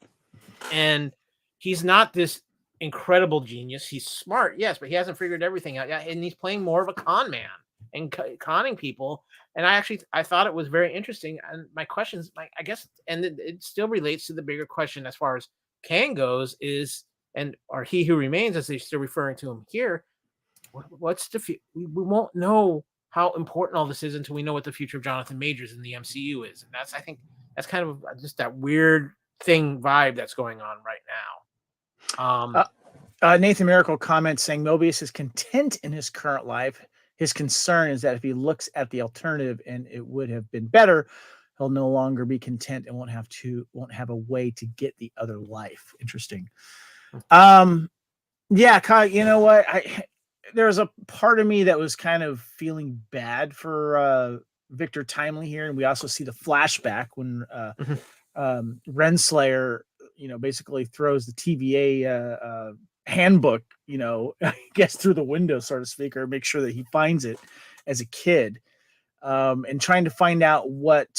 And he's not this incredible genius. He's smart, yes, but he hasn't figured everything out yet, and he's playing more of a con man and conning people. And I thought it was very interesting. And my questions, I guess, and it still relates to the bigger question as far as Kang goes, is, or He Who Remains, as they're still referring to him here. What's the we won't know how important all this is until we know what the future of Jonathan Majors in the MCU is, and I think that's kind of just that weird vibe that's going on right now. Nathan Miracle comments saying Mobius is content in his current life. His concern is that if he looks at the alternative and it would have been better, he'll no longer be content and won't have a way to get the other life. Interesting. Yeah, Kyle, you know what? There's a part of me that was kind of feeling bad for Victor Timely here, and we also see the flashback when Renslayer, basically throws the TVA handbook, I guess through the window, so to speak, or make sure that he finds it as a kid, and trying to find out what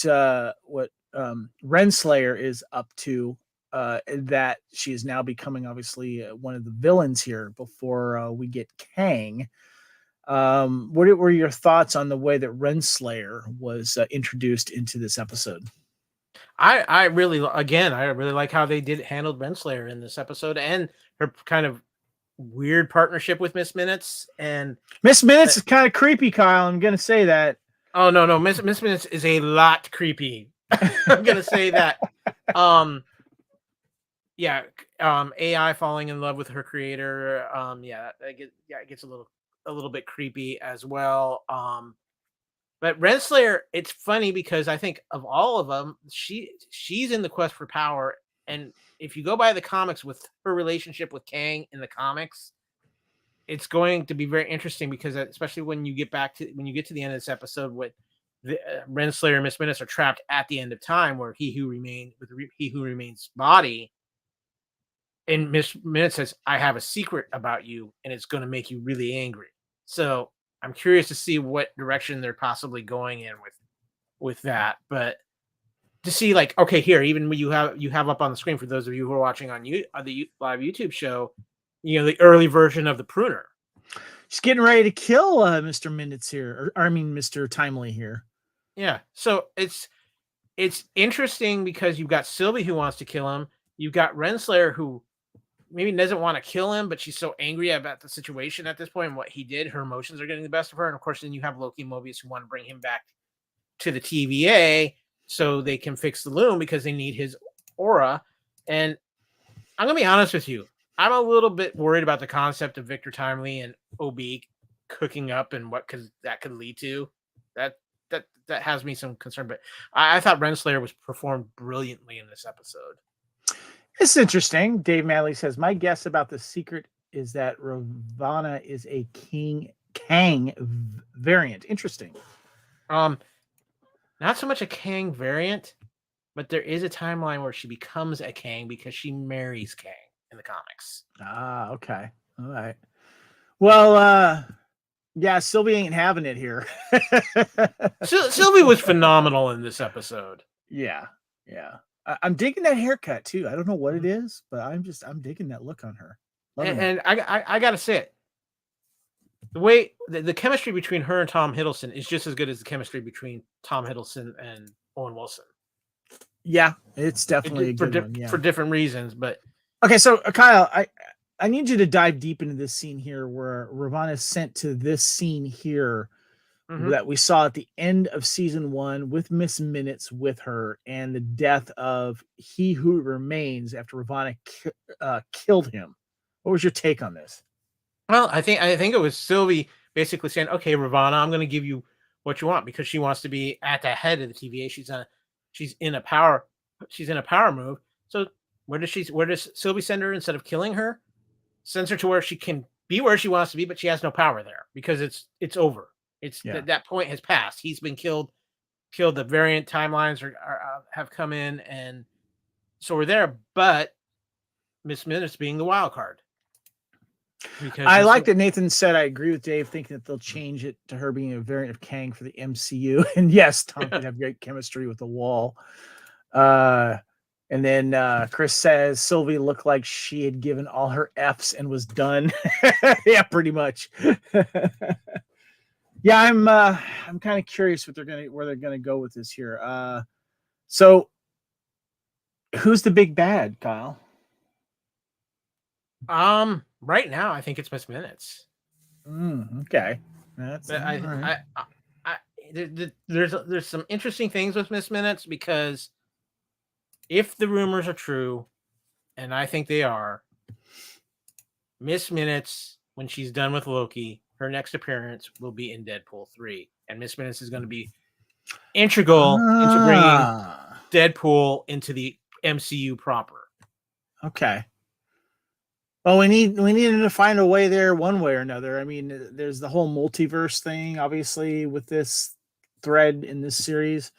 Renslayer is up to. That she is now becoming obviously one of the villains here before we get Kang. What were your thoughts on the way that Renslayer was introduced into this episode? I really like how they handled Renslayer in this episode, and her kind of weird partnership with Miss Minutes. And Miss Minutes is kind of creepy, Kyle. I'm gonna say that. Oh no, Miss Minutes is a lot creepy. I'm gonna say that. Yeah, AI falling in love with her creator. It gets a little bit creepy as well. But Renslayer, it's funny because I think of all of them, she's in the quest for power, and if you go by the comics with her relationship with Kang in the comics, it's going to be very interesting because especially when you get to the end of this episode, with the Renslayer and Miss Minutes are trapped at the end of time, where He Who Remains body. And Miss Minute says, I have a secret about you, and it's going to make you really angry. So I'm curious to see what direction they're possibly going in with that. But to see, like, okay, here, even when you have up on the screen, for those of you who are watching on the live YouTube show, the early version of the pruner. She's getting ready to kill Mr. Minutes here, Mr. Timely here. Yeah. So it's interesting because you've got Sylvie who wants to kill him. You've got Renslayer who maybe doesn't want to kill him, but she's so angry about the situation at this point and what he did. Her emotions are getting the best of her. And of course, then you have Loki and Mobius who want to bring him back to the TVA so they can fix the loom because they need his aura. And I'm going to be honest with you. I'm a little bit worried about the concept of Victor Timely and OB cooking up and what that could lead to. That has me some concern. But I thought Renslayer was performed brilliantly in this episode. It's interesting. Dave Madley says, my guess about the secret is that Ravana is a Kang variant. Interesting. Not so much a Kang variant, but there is a timeline where she becomes a Kang because she marries Kang in the comics. Ah, okay. All right. Well, yeah, Sylvie ain't having it here. Sylvie was phenomenal in this episode. Yeah. I'm digging that haircut too. I don't know what it is, but I'm digging that look on her. And I gotta say it. the chemistry between her and Tom Hiddleston is just as good as the chemistry between Tom Hiddleston and Owen Wilson. Yeah, it's definitely a good one. Yeah, for different reasons, but okay. So Kyle, I need you to dive deep into this scene here where Ravana is sent to this scene here that we saw at the end of season 1 with Miss Minutes with her and the death of He Who Remains after Ravana killed him. What was your take on this? Well, I think it was Sylvie basically saying, "Okay, Ravana, I'm going to give you what you want," because she wants to be at the head of the TVA. She's in a power move. So where does Sylvie send her instead of killing her? Sends her to where she can be where she wants to be, but she has no power there because it's over. That point has passed. He's been killed. The variant timelines have come in, and so we're there. But Miss Minutes being the wild card. Because I like that Nathan said, I agree with Dave, thinking that they'll change it to her being a variant of Kang for the MCU. And yes, Tom could have great chemistry with the Wall. And then Chris says Sylvie looked like she had given all her F's and was done. Yeah, pretty much. Yeah, I'm kind of curious where they're gonna go with this here. So who's the big bad, Kyle? Right now, I think it's Miss Minutes. Okay, that's there's some interesting things with Miss Minutes because if the rumors are true, and I think they are, Miss Minutes, when she's done with Loki, her next appearance will be in Deadpool 3, and Miss Minutes is going to be integral into bringing Deadpool into the MCU proper. Okay. Well, we needed to find a way there one way or another. I mean, there's the whole multiverse thing, obviously, with this thread in this series.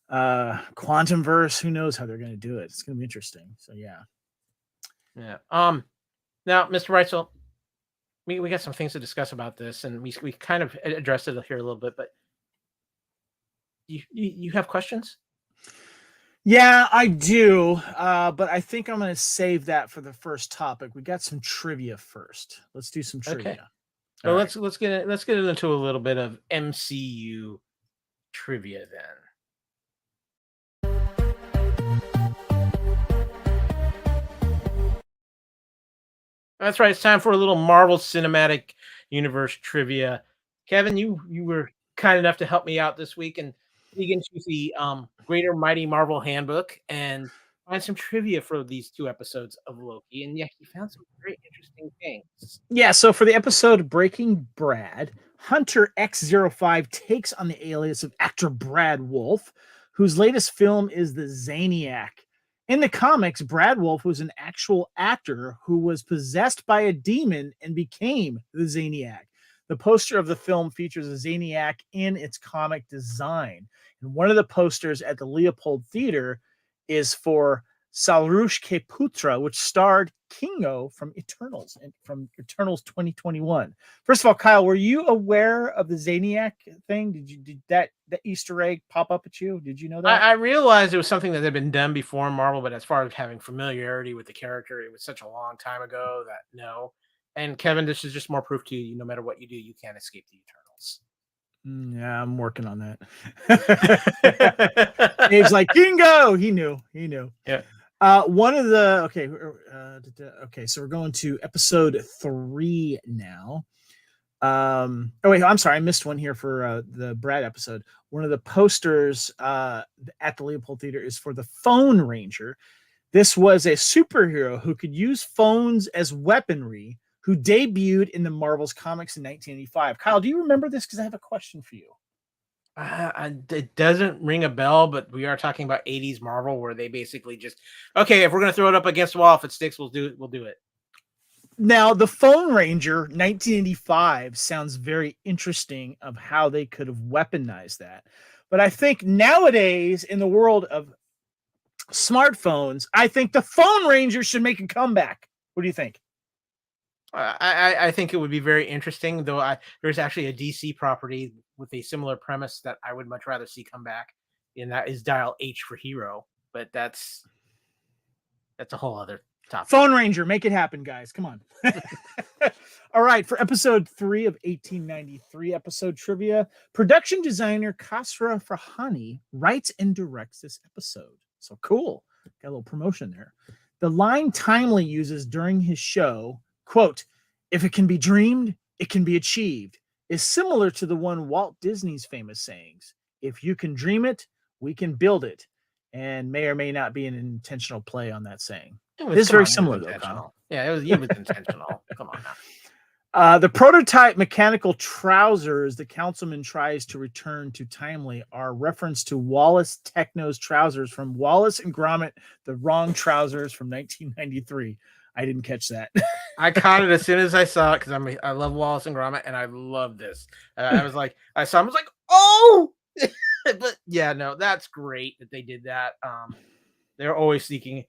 Quantum verse, who knows how they're going to do it. It's going to be interesting. So, yeah. Yeah. Now, Mr. Reitzel, we got some things to discuss about this, and we kind of addressed it here a little bit, but you have questions? Yeah, I do, but I think I'm going to save that for the first topic. We got some trivia first. Let's do some trivia. Okay. So let's get into a little bit of MCU trivia then. That's right. It's time for a little Marvel Cinematic Universe trivia. Kevin, you were kind enough to help me out this week and dig into the Greater Mighty Marvel Handbook and find some trivia for these 2 episodes of Loki. And yeah, he found some very interesting things. Yeah, so for the episode Breaking Brad, Hunter X05 takes on the alias of actor Brad Wolf, whose latest film is The Zaniac. In the comics, Brad Wolf was an actual actor who was possessed by a demon and became the Zaniac. The poster of the film features a Zaniac in its comic design. And one of the posters at the Leopold Theater is for Salrush Keputra, which starred Kingo from Eternals and from Eternals 2021. First of all, Kyle, were you aware of the Zaniac thing? Did that Easter egg pop up at you? Did you know that? I realized it was something that had been done before in Marvel, but as far as having familiarity with the character, it was such a long time ago that no. And Kevin, this is just more proof to you. No matter what you do, you can't escape the Eternals. Yeah, I'm working on that. Dave's like, Kingo! He knew. Yeah. One of the okay, so we're going to episode 3 now. Oh wait, I'm sorry, I missed one here for the Brad episode. One of the posters at the Leopold Theater is for the Phone Ranger. This was a superhero who could use phones as weaponry, who debuted in the Marvel's comics in 1985. Kyle, do you remember this? Because I have a question for you. It doesn't ring a bell, but we are talking about 80s Marvel where they basically just, okay, if we're going to throw it up against the wall, if it sticks, we'll do it. Now, the Phone Ranger 1985 sounds very interesting of how they could have weaponized that. But I think nowadays in the world of smartphones, I think the Phone Ranger should make a comeback. What do you think? I think it would be very interesting, though. There's actually a DC property with a similar premise that I would much rather see come back, and that is Dial H for Hero. But that's a whole other topic. Phone Ranger, make it happen, guys. Come on. All right, for episode 3 of 1893 episode trivia, production designer Kasra Farhani writes and directs this episode. So cool. Got a little promotion there. The line Timely uses during his show, quote, "If it can be dreamed, it can be achieved," is similar to the one Walt Disney's famous sayings, "If you can dream it, we can build it," and may or may not be an intentional play on that saying. This is very similar, though, Kyle. Yeah, it was intentional. Come on now. The prototype mechanical trousers the councilman tries to return to Timely are reference to Wallace Techno's trousers from Wallace and Gromit, The Wrong Trousers from 1993. I didn't catch that. I caught it as soon as I saw it because I love Wallace and Gromit and I love this. I was like, I was like, oh, but yeah, no, that's great that they did that. They're always sneaking.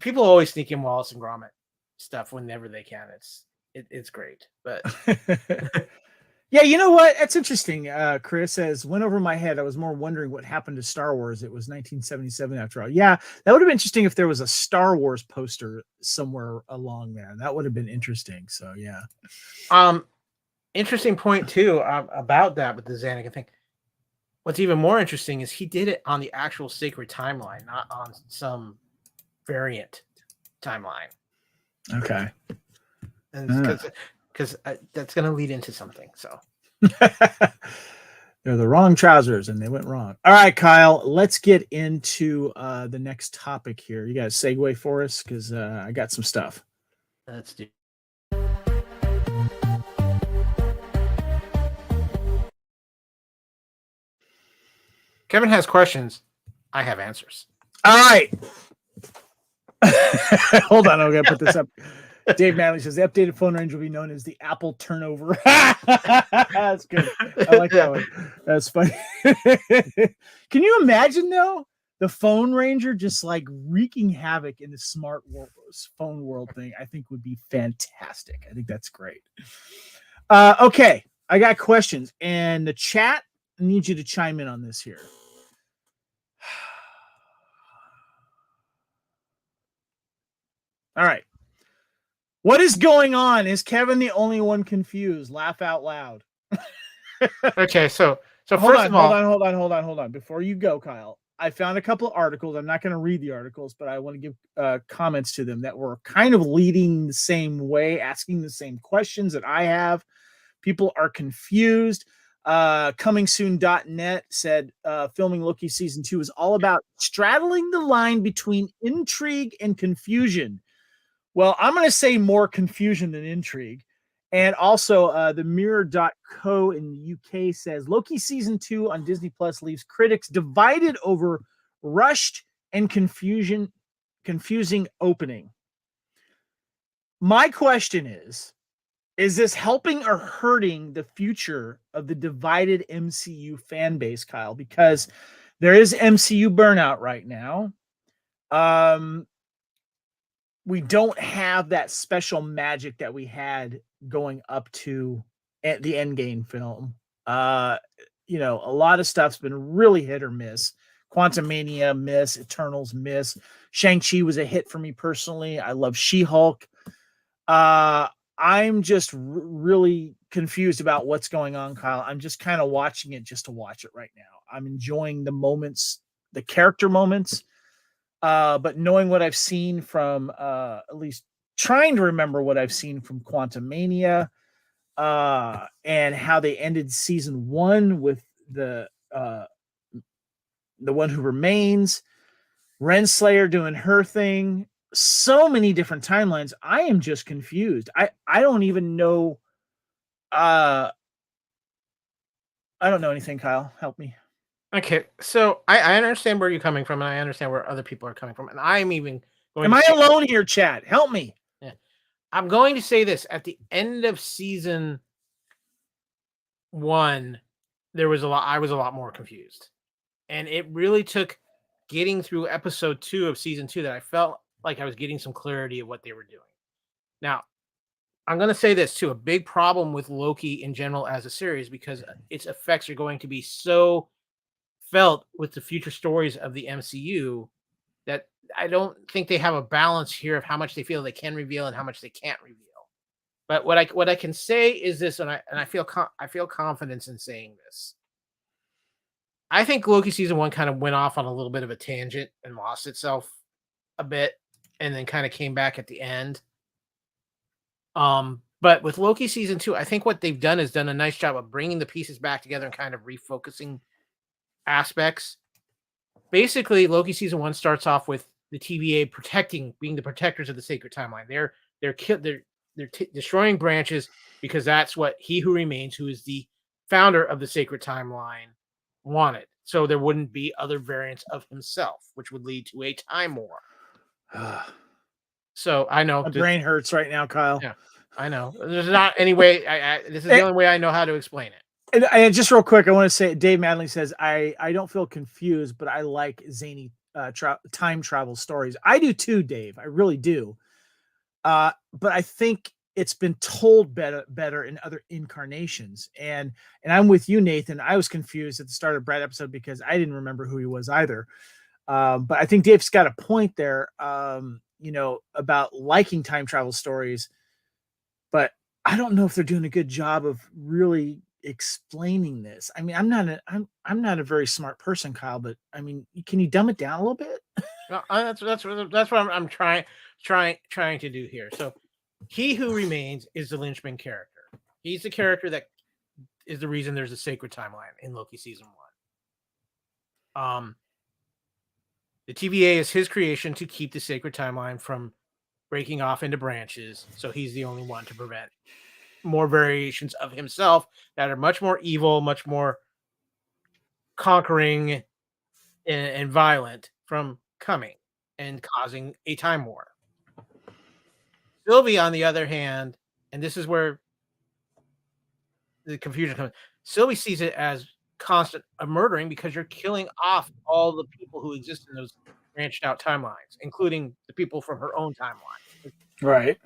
People always sneak in Wallace and Gromit stuff whenever they can. It's great, but yeah, you know what? That's interesting. Chris says, went over my head. I was more wondering what happened to Star Wars. It was 1977 after all. Yeah, that would have been interesting if there was a Star Wars poster somewhere along there. That would have been interesting. So yeah. Interesting point too about that with the Xanax thing. What's even more interesting is he did it on the actual sacred timeline, not on some variant timeline. Okay. And because that's going to lead into something. So they're the wrong trousers and they went wrong. All right, Kyle, let's get into the next topic here. You got a segue for us? Because I got some stuff. Let's do. Kevin has questions. I have answers. All right. Hold on. I'm going to put this up. Dave Manley says the updated phone range will be known as the Apple turnover. That's good. I like that one. That's funny. Can you imagine, though, the phone ranger just like wreaking havoc in the smart phone world thing? I think would be fantastic. I think that's great. Okay. I got questions, and the chat needs you to chime in on this here. All right. What is going on? Is Kevin the only one confused? Laugh out loud. Okay, so hold first of all, hold on. Before you go, Kyle, I found a couple of articles. I'm not going to read the articles, but I want to give comments to them that were kind of leading the same way, asking the same questions that I have. People are confused. Comingsoon.net said filming Loki season 2 is all about straddling the line between intrigue and confusion. Well, I'm going to say more confusion than intrigue. And also, the Mirror.co in the UK says Loki season 2 on Disney Plus leaves critics divided over rushed and confusing opening. My question is this helping or hurting the future of the divided MCU fan base, Kyle? Because there is MCU burnout right now. We don't have that special magic that we had going up to the Endgame film. A lot of stuff's been really hit or miss. Quantumania miss, Eternals miss. Shang-Chi was a hit for me personally. I love She-Hulk. I'm just really confused about what's going on, Kyle. I'm just kind of watching it just to watch it right now. I'm enjoying the moments, the character moments. But knowing what I've seen from at least trying to remember what I've seen from Quantumania and how they ended season 1 with the One Who Remains, Renslayer doing her thing, so many different timelines. I am just confused. I don't even know. I don't know anything, Kyle. Help me. Okay, so I understand where you're coming from, and I understand where other people are coming from, and I'm even going. Am I alone here, Chad? Help me. Yeah, I'm going to say this: at the end of season 1, there was a lot. I was a lot more confused, and it really took getting through episode 2 of season 2 that I felt like I was getting some clarity of what they were doing. Now, I'm going to say this too: a big problem with Loki in general as a series, because its effects are going to be so felt with the future stories of the MCU, that I don't think they have a balance here of how much they feel they can reveal and how much they can't reveal. But what I can say is this, and I feel confidence in saying this. I think Loki season 1 kind of went off on a little bit of a tangent and lost itself a bit, and then kind of came back at the end. But with Loki season 2, I think what they've done is done a nice job of bringing the pieces back together and kind of refocusing aspects. Basically, Loki season 1 starts off with the TVA being the protectors of the sacred timeline. They're destroying branches because that's what He Who Remains, who is the founder of the sacred timeline, wanted. So there wouldn't be other variants of himself, which would lead to a time war. So I know My brain hurts right now, Kyle. Yeah, I know. There's not any way. This is the only way I know how to explain it. And just real quick, I want to say, Dave Madley says, I don't feel confused, but I like zany time travel stories. I do too, Dave. I really do. But I think it's been told better in other incarnations. And I'm with you, Nathan. I was confused at the start of Brad episode because I didn't remember who he was either. But I think Dave's got a point there, about liking time travel stories. But I don't know if they're doing a good job of really explaining this. I mean, I'm not a very smart person, Kyle, but I mean, can you dumb it down a little bit? No, that's what I'm trying to do here. So, He Who Remains is the linchpin character. He's the character that is the reason there's a sacred timeline in Loki season 1. The TVA is his creation to keep the sacred timeline from breaking off into branches. So he's the only one to prevent more variations of himself that are much more evil, much more conquering and violent from coming and causing a time war. Sylvie, on the other hand, and this is where the confusion comes, Sylvie sees it as constant murdering because you're killing off all the people who exist in those branched out timelines, including the people from her own timeline. Right.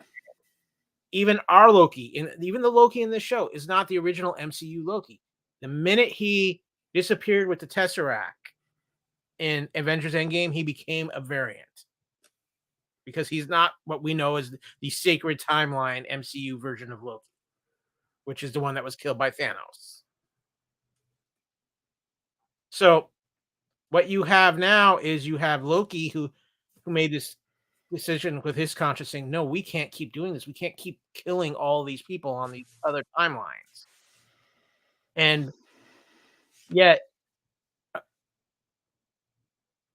Even our Loki, and even the Loki in this show, is not the original MCU Loki. The minute he disappeared with the Tesseract in Avengers Endgame, he became a variant. Because he's not what we know as the sacred timeline MCU version of Loki, which is the one that was killed by Thanos. So what you have now is you have Loki who made this decision with his conscience saying, no, we can't keep doing this. We can't keep killing all these people on these other timelines. And yet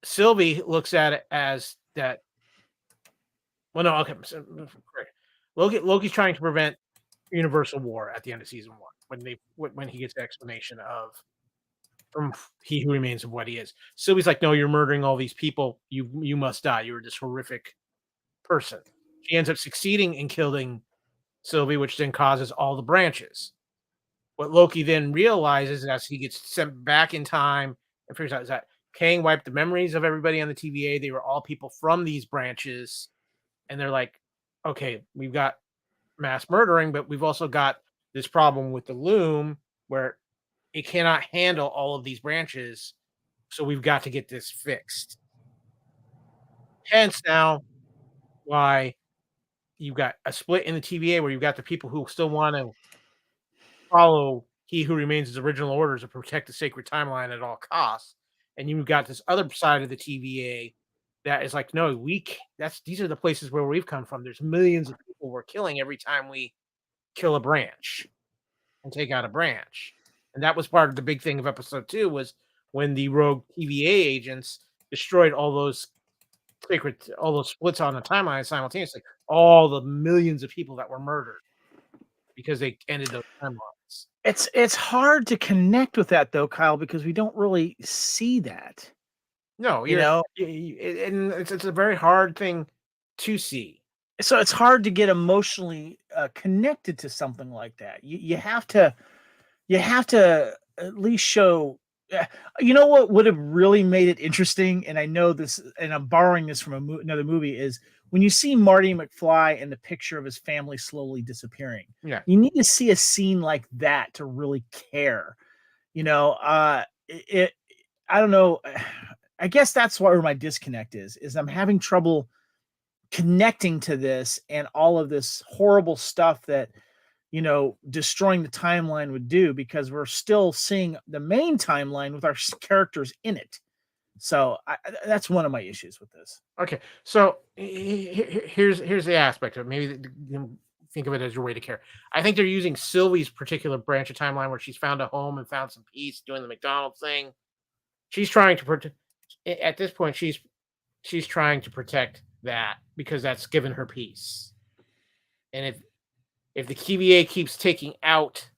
Sylvie looks at it as that. Well, no, okay. Loki's trying to prevent universal war at the end of season 1 when he gets the explanation of from He Who Remains of what he is. Sylvie's like, no, you're murdering all these people. You must die. You're this horrific person. She ends up succeeding in killing Sylvie, which then causes all the branches. What Loki then realizes as he gets sent back in time and figures out is that Kang wiped the memories of everybody on the TVA. They were all people from these branches. And they're like, okay, we've got mass murdering, but we've also got this problem with the loom where it cannot handle all of these branches. So we've got to get this fixed. Hence now why you've got a split in the TVA where you've got the people who still want to follow He Who Remains' original orders to protect the sacred timeline at all costs. And you've got this other side of the TVA that is like, no, these are the places where we've come from. There's millions of people we're killing every time we kill a branch and take out a branch. And that was part of the big thing of episode 2 was when the rogue TVA agents destroyed all those splits on the timeline simultaneously, all the millions of people that were murdered because they ended those timelines. It's hard to connect with that though, Kyle, because we don't really see that. No, and it's a very hard thing to see. So it's hard to get emotionally connected to something like that. You have to at least show. You know what would have really made it interesting, and I know this, and I'm borrowing this from another movie, is when you see Marty McFly and the picture of his family slowly disappearing. Yeah, you need to see a scene like that to really care. I don't know. I guess that's where my disconnect is I'm having trouble connecting to this and all of this horrible stuff that, destroying the timeline would do, because we're still seeing the main timeline with our characters in it. So that's one of my issues with this. Okay, so here's the aspect of it. Maybe think of it as your way to care. I think they're using Sylvie's particular branch of timeline where she's found a home and found some peace doing the McDonald's thing. She's trying to protect. At this point, she's trying to protect that because that's given her peace. And if the TVA keeps taking out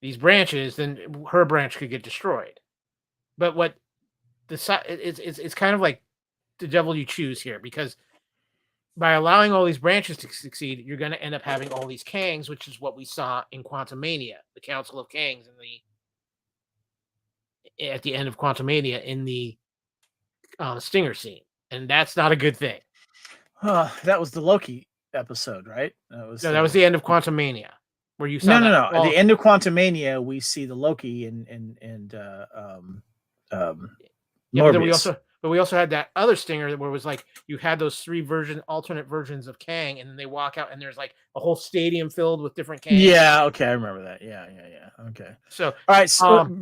these branches, then her branch could get destroyed. But what it's kind of like the devil you choose here, because by allowing all these branches to succeed, you're going to end up having all these Kangs, which is what we saw in Quantumania, the Council of Kangs, at the end of Quantumania in the Stinger scene, and that's not a good thing. That was the Loki episode, right? That was the end of Quantumania, where you saw no. At the end of Quantumania, we see the Loki and but we also had that other Stinger where it was like you had those alternate versions of Kang, and then they walk out and there's like a whole stadium filled with different Kangs. Yeah, okay, I remember that. Yeah. Okay. So all right, so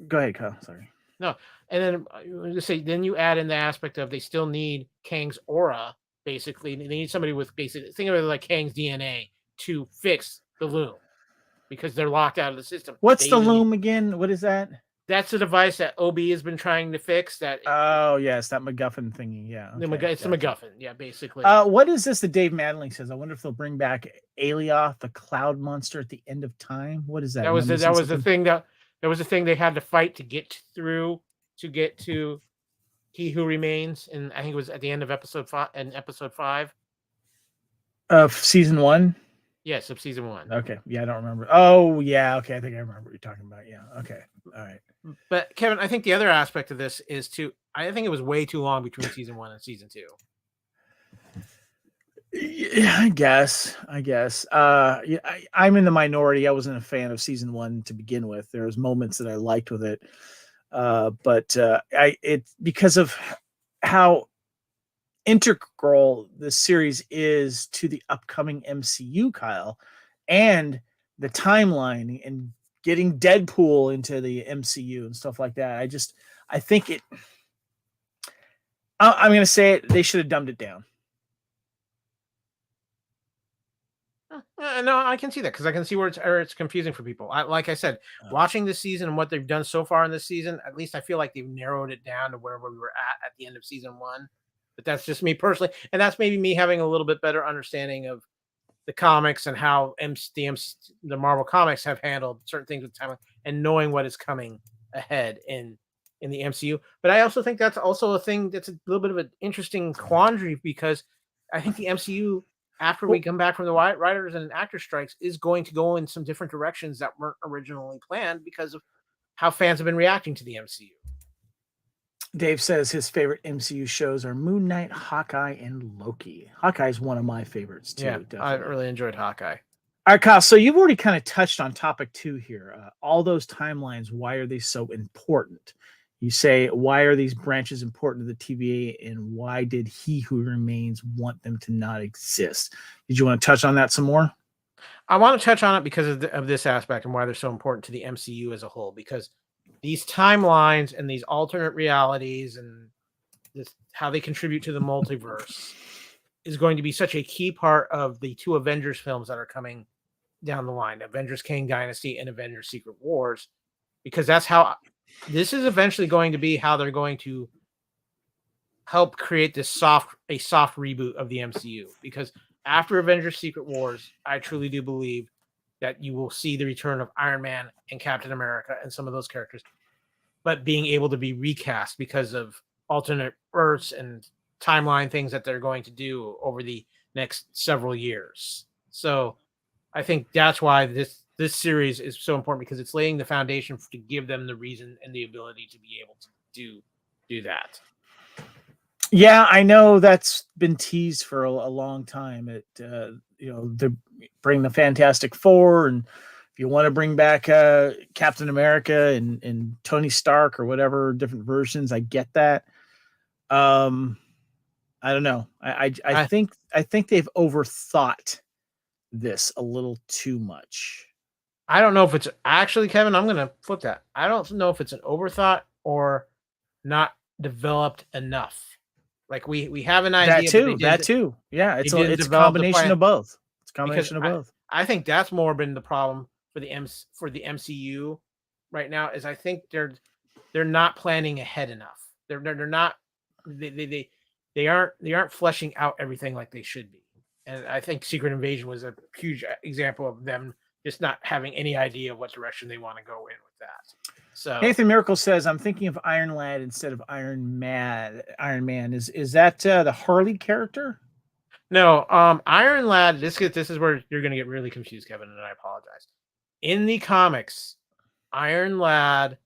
go ahead, Kyle. Sorry. No, and then just say then you add in the aspect of they still need Kang's aura. Basically, they need somebody with think of it like Kang's DNA to fix the loom because they're locked out of the system. What's the loom again? What is that? That's the device that OB has been trying to fix. Oh, yes, that MacGuffin thingy. Yeah, it's the MacGuffin. Yeah, basically. What is this that Dave Madling says? I wonder if they'll bring back Alioth, the cloud monster, at the end of time. What is that? That was the thing they had to fight to get through to get to He Who Remains, and I think it was at the end of episode 5 of season 1. Yes, of season 1. Okay, yeah, I don't remember. Oh, yeah, okay, I think I remember what you're talking about. Yeah, okay, all right. But Kevin, I think the other aspect of this is I think it was way too long between season 1 and season 2. Yeah, I guess. Yeah, I'm in the minority. I wasn't a fan of season 1 to begin with. There was moments that I liked with it, but because of how integral this series is to the upcoming MCU, Kyle, and the timeline and getting Deadpool into the MCU and stuff like that. I think I'm going to say it. They should have dumbed it down. No, I can see that because I can see where it's confusing for people. Like I said, watching this season and what they've done so far in this season, at least I feel like they've narrowed it down to where we were at the end of season 1. But that's just me personally, and that's maybe me having a little bit better understanding of the comics and how the Marvel comics have handled certain things with time and knowing what is coming ahead in the MCU. But I also think that's also a thing that's a little bit of an interesting quandary because I think the MCU, after we come back from the writers and actor strikes, is going to go in some different directions that weren't originally planned because of how fans have been reacting to the MCU. Dave says his favorite MCU shows are Moon Knight, Hawkeye, and Loki. Hawkeye is one of my favorites too. Yeah, definitely. I really enjoyed Hawkeye. All right, Kyle. So you've already kind of touched on topic 2 here. All those timelines, why are they so important? You say, why are these branches important to the TVA, and why did He Who Remains want them to not exist? Did you want to touch on that some more? I want to touch on it because of this aspect and why they're so important to the MCU as a whole, because these timelines and these alternate realities and how they contribute to the multiverse is going to be such a key part of the 2 Avengers films that are coming down the line, Avengers Kang Dynasty and Avengers Secret Wars, because that's how this is eventually going to be how they're going to help create a soft reboot of the MCU. Because after Avengers Secret Wars, I truly do believe that you will see the return of Iron Man and Captain America and some of those characters, but being able to be recast because of alternate Earths and timeline things that they're going to do over the next several years. So I think that's why this series is so important, because it's laying the foundation to give them the reason and the ability to be able to do that. Yeah, I know that's been teased for a long time. They bring the Fantastic Four and If you want to bring back Captain America and Tony Stark or whatever different versions, I get that. I don't know. I think they've overthought this a little too much. I don't know if it's actually, Kevin, I'm going to flip that. I don't know if it's an overthought or not developed enough. Like we have an idea. That too. Yeah, it's a develop the combination plan. of both. It's a Because combination of both. I think that's more been the problem for the MCU right now is I think they're not planning ahead enough. They're not they aren't fleshing out everything like they should be. And I think Secret Invasion was a huge example of them just not having any idea of what direction they want to go in with that. So Nathan Miracle says, "I'm thinking of Iron Lad instead of Iron Man. Is that the Harley character?" no, Iron Lad. This is where you're going to get really confused, Kevin, and I apologize. In the comics, Iron Lad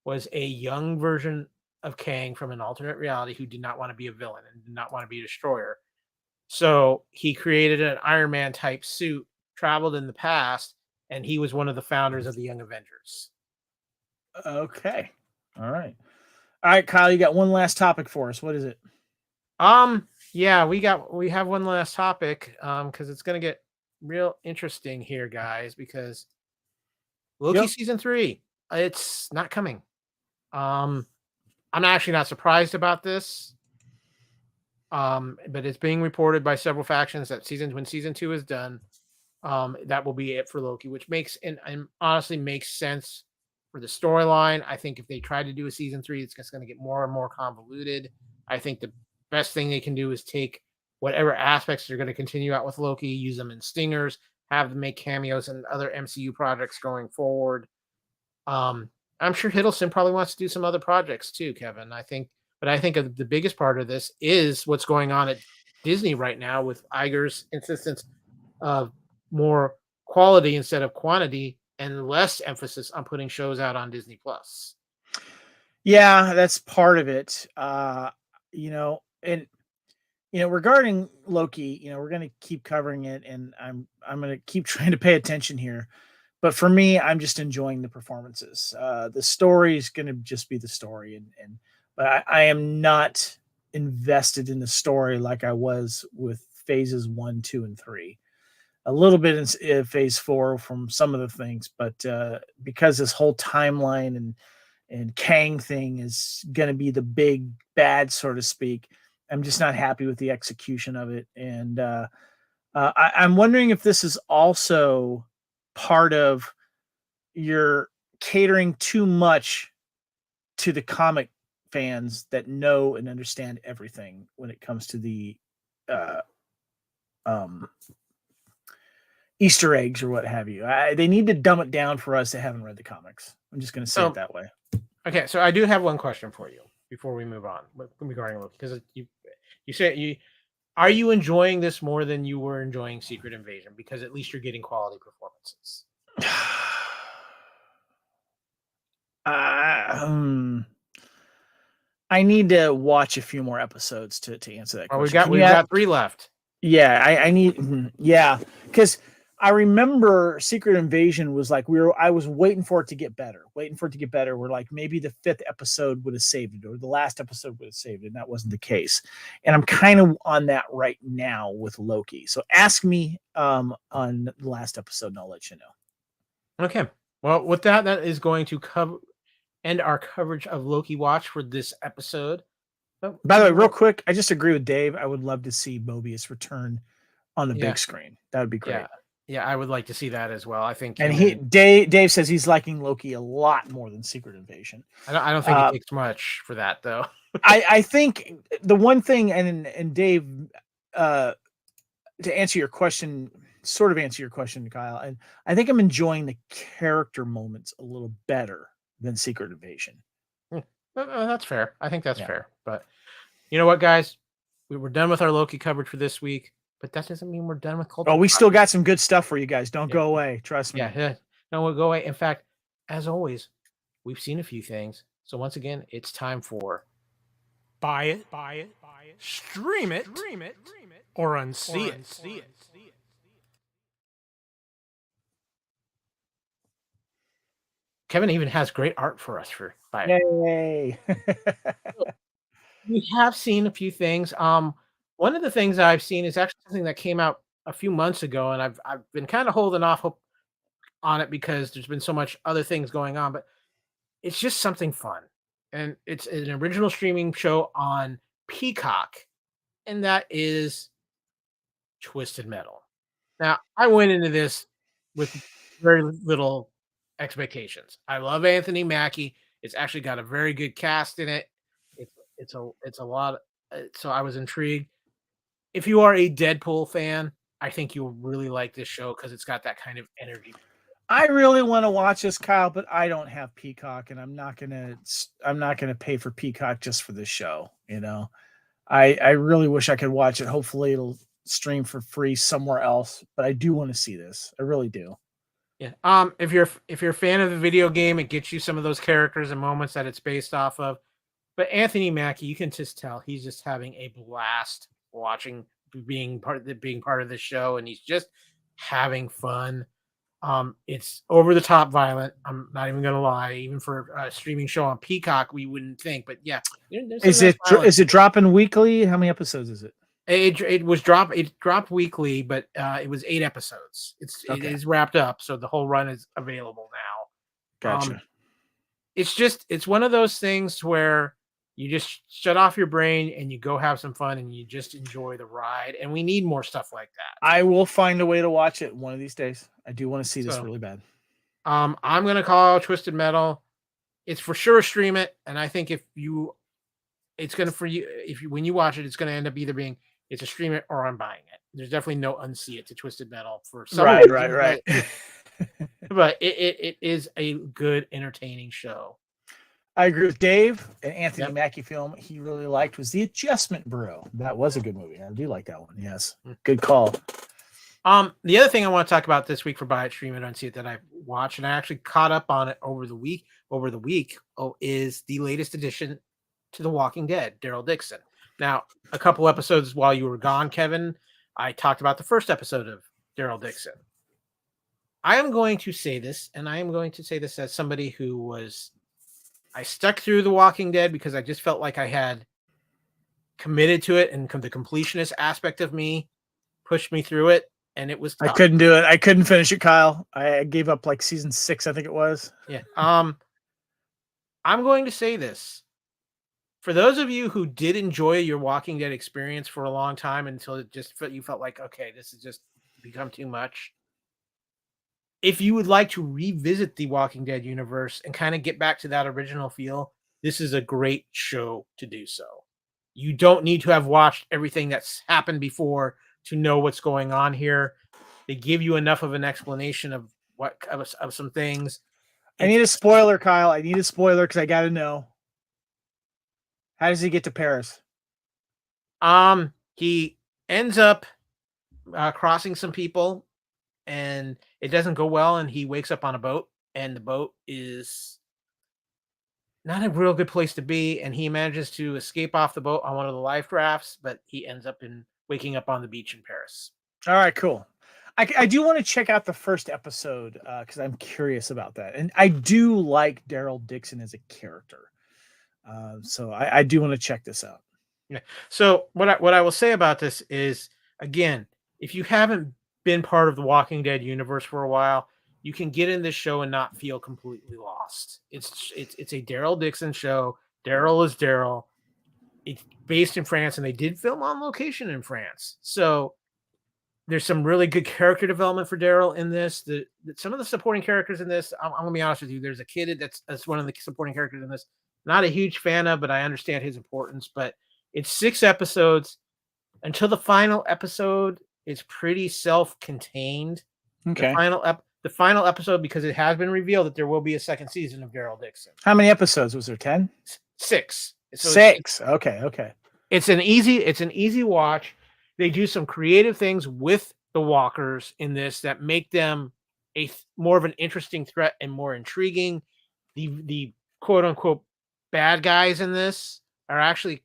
was a young version of Kang from an alternate reality who did not want to be a villain and did not want to be a destroyer. So he created an Iron Man type suit, traveled in the past, and he was one of the founders of the Young Avengers. Okay. All right, Kyle, you got one last topic for us. What is it? Yeah, we have one last topic because it's going to get real interesting here, guys, because Loki season 3, it's not coming. I'm actually not surprised about this. But it's being reported by several factions that when season 2 is done, that will be it for Loki, which makes and honestly makes sense for the storyline. I think if they try to do a season 3, it's just going to get more and more convoluted. I think the best thing they can do is take whatever aspects they're going to continue out with Loki, use them in stingers, have them make cameos in other MCU projects going forward. I'm sure Hiddleston probably wants to do some other projects too, Kevin. I think the biggest part of this is what's going on at Disney right now with Iger's insistence of more quality instead of quantity and less emphasis on putting shows out on Disney Plus. Yeah, that's part of it. Regarding Loki, we're going to keep covering it, and I'm going to keep trying to pay attention here. But for me, I'm just enjoying the performances. The story is going to just be the story, but I am not invested in the story like I was with phases 1, 2, and 3. A little bit in phase 4 from some of the things, but because this whole timeline and Kang thing is going to be the big bad, so to speak, I'm just not happy with the execution of it. And I'm wondering if this is also part of you're catering too much to the comic fans that know and understand everything when it comes to the Easter eggs or what have you. They need to dumb it down for us that haven't read the comics. I'm just going to say it that way. Okay, so I do have one question for you before we move on regarding Loki, because you say are you enjoying this more than you were enjoying Secret Invasion? Because at least you're getting quality performances. I need to watch a few more episodes to answer that question. We've got 3 left. Yeah, I need. Yeah, because I remember Secret Invasion was like I was waiting for it to get better. We're like maybe the 5th episode would have saved it, or the last episode would have saved it, and that wasn't the case. And I'm kind of on that right now with Loki. So ask me on the last episode, and I'll let you know. Okay. Well, with that is going to end our coverage of Loki Watch for this episode. By the way, real quick, I just agree with Dave. I would love to see Mobius return on the big screen. That would be great. Yeah, I would like to see that as well. I think, and Dave says he's liking Loki a lot more than Secret Invasion. I don't think it takes much for that, though. I think the one thing, and Dave, to answer your question, Kyle, and I think I'm enjoying the character moments a little better than Secret Invasion. That's fair. I think that's fair. But you know what, guys? We were done with our Loki coverage for this week, but that doesn't mean we're done with culture. Oh, we still got some good stuff for you guys. Don't go away. Trust me. Yeah. No, we'll go away. In fact, as always, we've seen a few things. So once again, it's time for buy it, stream it, or unsee it. Kevin even has great art for us by it. Yay! We have seen a few things. One of the things I've seen is actually something that came out a few months ago, and I've been kind of holding off hope on it because there's been so much other things going on, but it's just something fun. And it's an original streaming show on Peacock, and that is Twisted Metal. Now, I went into this with very little expectations. I love Anthony Mackie. It's actually got a very good cast in it. It's a lot. So I was intrigued. If you are a Deadpool fan, I think you'll really like this show because it's got that kind of energy. I really want to watch this, Kyle, but I don't have Peacock, and I'm not gonna pay for Peacock just for this show. I really wish I could watch it. Hopefully, it'll stream for free somewhere else. But I do want to see this. I really do. Yeah. If you're a fan of the video game, it gets you some of those characters and moments that it's based off of. But Anthony Mackie, you can just tell he's just having a blast watching being part of the show, and he's just having fun. It's over the top violent. I'm not even gonna lie. Even for a streaming show on Peacock, we wouldn't think. But yeah, Is it dropping weekly? How many episodes is it? It dropped weekly, but it was 8 episodes. It is wrapped up, so the whole run is available now. Gotcha. It's one of those things where you just shut off your brain and you go have some fun and you just enjoy the ride. And we need more stuff like that. I will find a way to watch it one of these days. I do want to see this really bad. I'm gonna call Twisted Metal. It's for sure stream it, and I think when you watch it, it's gonna end up either being it's a stream it or I'm buying it. There's definitely no unsee it to Twisted Metal for some right. But it is a good, entertaining show. I agree with Dave. An Anthony Mackie film he really liked was The Adjustment Bureau. That was a good movie. I do like that one. Yes, good call. The other thing I want to talk about this week for Buy It, Stream It, Unsee It that I watched and I actually caught up on it over the week is the latest addition to The Walking Dead, Daryl Dixon. Now, a couple episodes while you were gone, Kevin, I talked about the first episode of Daryl Dixon. I am going to say this, and I am going to say this as somebody who I stuck through The Walking Dead because I just felt like I had committed to it, and the completionist aspect of me pushed me through it, and it was tough. I couldn't do it. I couldn't finish it, Kyle. I gave up like season 6, I think it was. Yeah. I'm going to say this. For those of you who did enjoy your Walking Dead experience for a long time until you felt like, okay, this has just become too much. If you would like to revisit the Walking Dead universe and kind of get back to that original feel, this is a great show to do so. You don't need to have watched everything that's happened before to know what's going on here. They give you enough of an explanation of some things. I need a spoiler, Kyle. I need a spoiler because I got to know. How does he get to Paris? He ends up crossing some people, and it doesn't go well, and he wakes up on a boat, and the boat is not a real good place to be, and he manages to escape off the boat on one of the life rafts, but he ends up waking up on the beach in Paris. All right, cool. I do want to check out the first episode because I'm curious about that, and I do like Daryl Dixon as a character. So I do want to check this out. Yeah. So what I will say about this is, again, if you haven't been part of the Walking Dead universe for a while, you can get in this show and not feel completely lost. It's a Daryl Dixon show. Daryl is Daryl. It's based in France, and they did film on location in France. So there's some really good character development for Daryl in this. Some of the supporting characters in this, I'm gonna be honest with you. There's a kid that's one of the supporting characters in this. Not a huge fan of, but I understand his importance. But it's 6 episodes. Until the final episode, it's pretty self-contained. Okay. The final episode, because it has been revealed that there will be a second season of Daryl Dixon. How many episodes was there? 10? 6. So 6. Okay. It's an easy watch. They do some creative things with the walkers in this that make them more of an interesting threat and more intriguing. The quote unquote bad guys in this are actually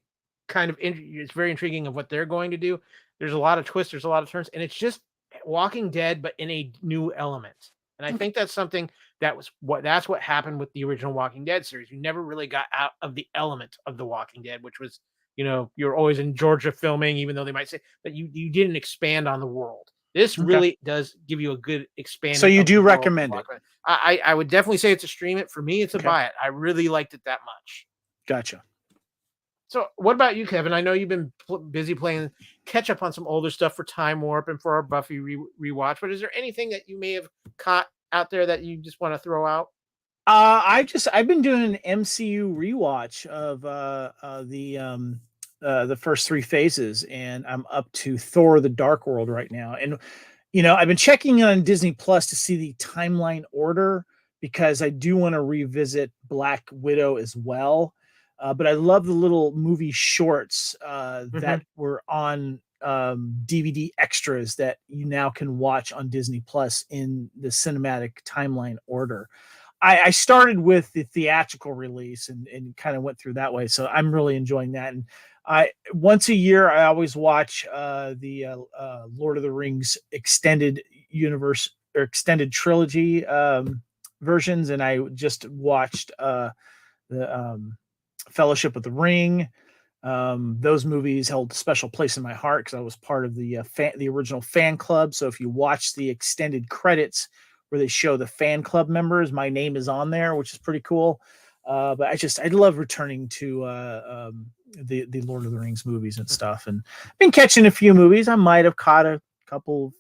kind of it's very intriguing of what they're going to do. There's a lot of twists, there's a lot of turns, and it's just Walking Dead, but in a new element. And I think that's something that's what happened with the original Walking Dead series. You never really got out of the element of the Walking Dead, which was, you're always in Georgia filming, even though they might say that you didn't expand on the world. This Okay. really does give you a good expanding. So you of do the world of recommend it? Walking Dead. I would definitely say it's a stream it. For me, it's a Okay. buy it. I really liked it that much. Gotcha. So, what about you, Kevin? I know you've been busy playing catch up on some older stuff for Time Warp and for our Buffy rewatch, but is there anything that you may have caught out there that you just want to throw out? I've been doing an MCU rewatch of the first three phases, and I'm up to Thor: The Dark World right now. And I've been checking on Disney Plus to see the timeline order because I do want to revisit Black Widow as well. But I love the little movie shorts that were on DVD extras that you now can watch on Disney Plus in the cinematic timeline order. I started with the theatrical release and kind of went through that way. So I'm really enjoying that. And once a year, I always watch the Lord of the Rings extended universe or extended trilogy versions. And I just watched the Fellowship of the Ring. Those movies held a special place in my heart because I was part of the original fan club. So if you watch the extended credits where they show the fan club members, my name is on there, which is pretty cool. But I love returning to the Lord of the Rings movies and stuff. And I've been catching a few movies. I might have caught a couple,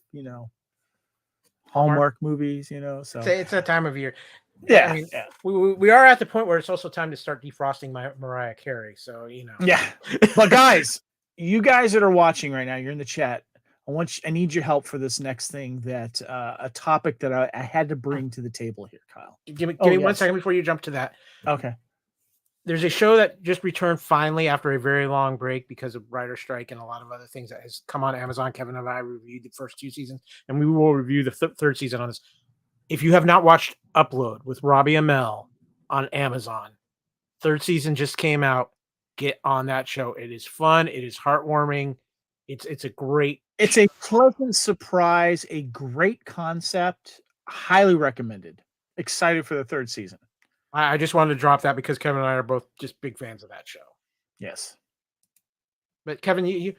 Hallmark movies, so It's that time of year. Yeah, I mean, we are at the point where it's also time to start defrosting Mariah Carey. So Yeah, but guys, you guys that are watching right now, you're in the chat. I need your help for this next thing that a topic that I had to bring to the table here, Kyle. Give me 1 second before you jump to that. Okay. There's a show that just returned finally after a very long break because of writer strike and a lot of other things that has come on Amazon. Kevin and I reviewed the first 2 seasons, and we will review the third season on this. If you have not watched Upload with Robbie Amell on Amazon, third season just came out. Get on that show. It is fun. It is heartwarming. It's a pleasant surprise, a great concept. Highly recommended. Excited for the third season. I just wanted to drop that because Kevin and I are both just big fans of that show. Yes. But Kevin, we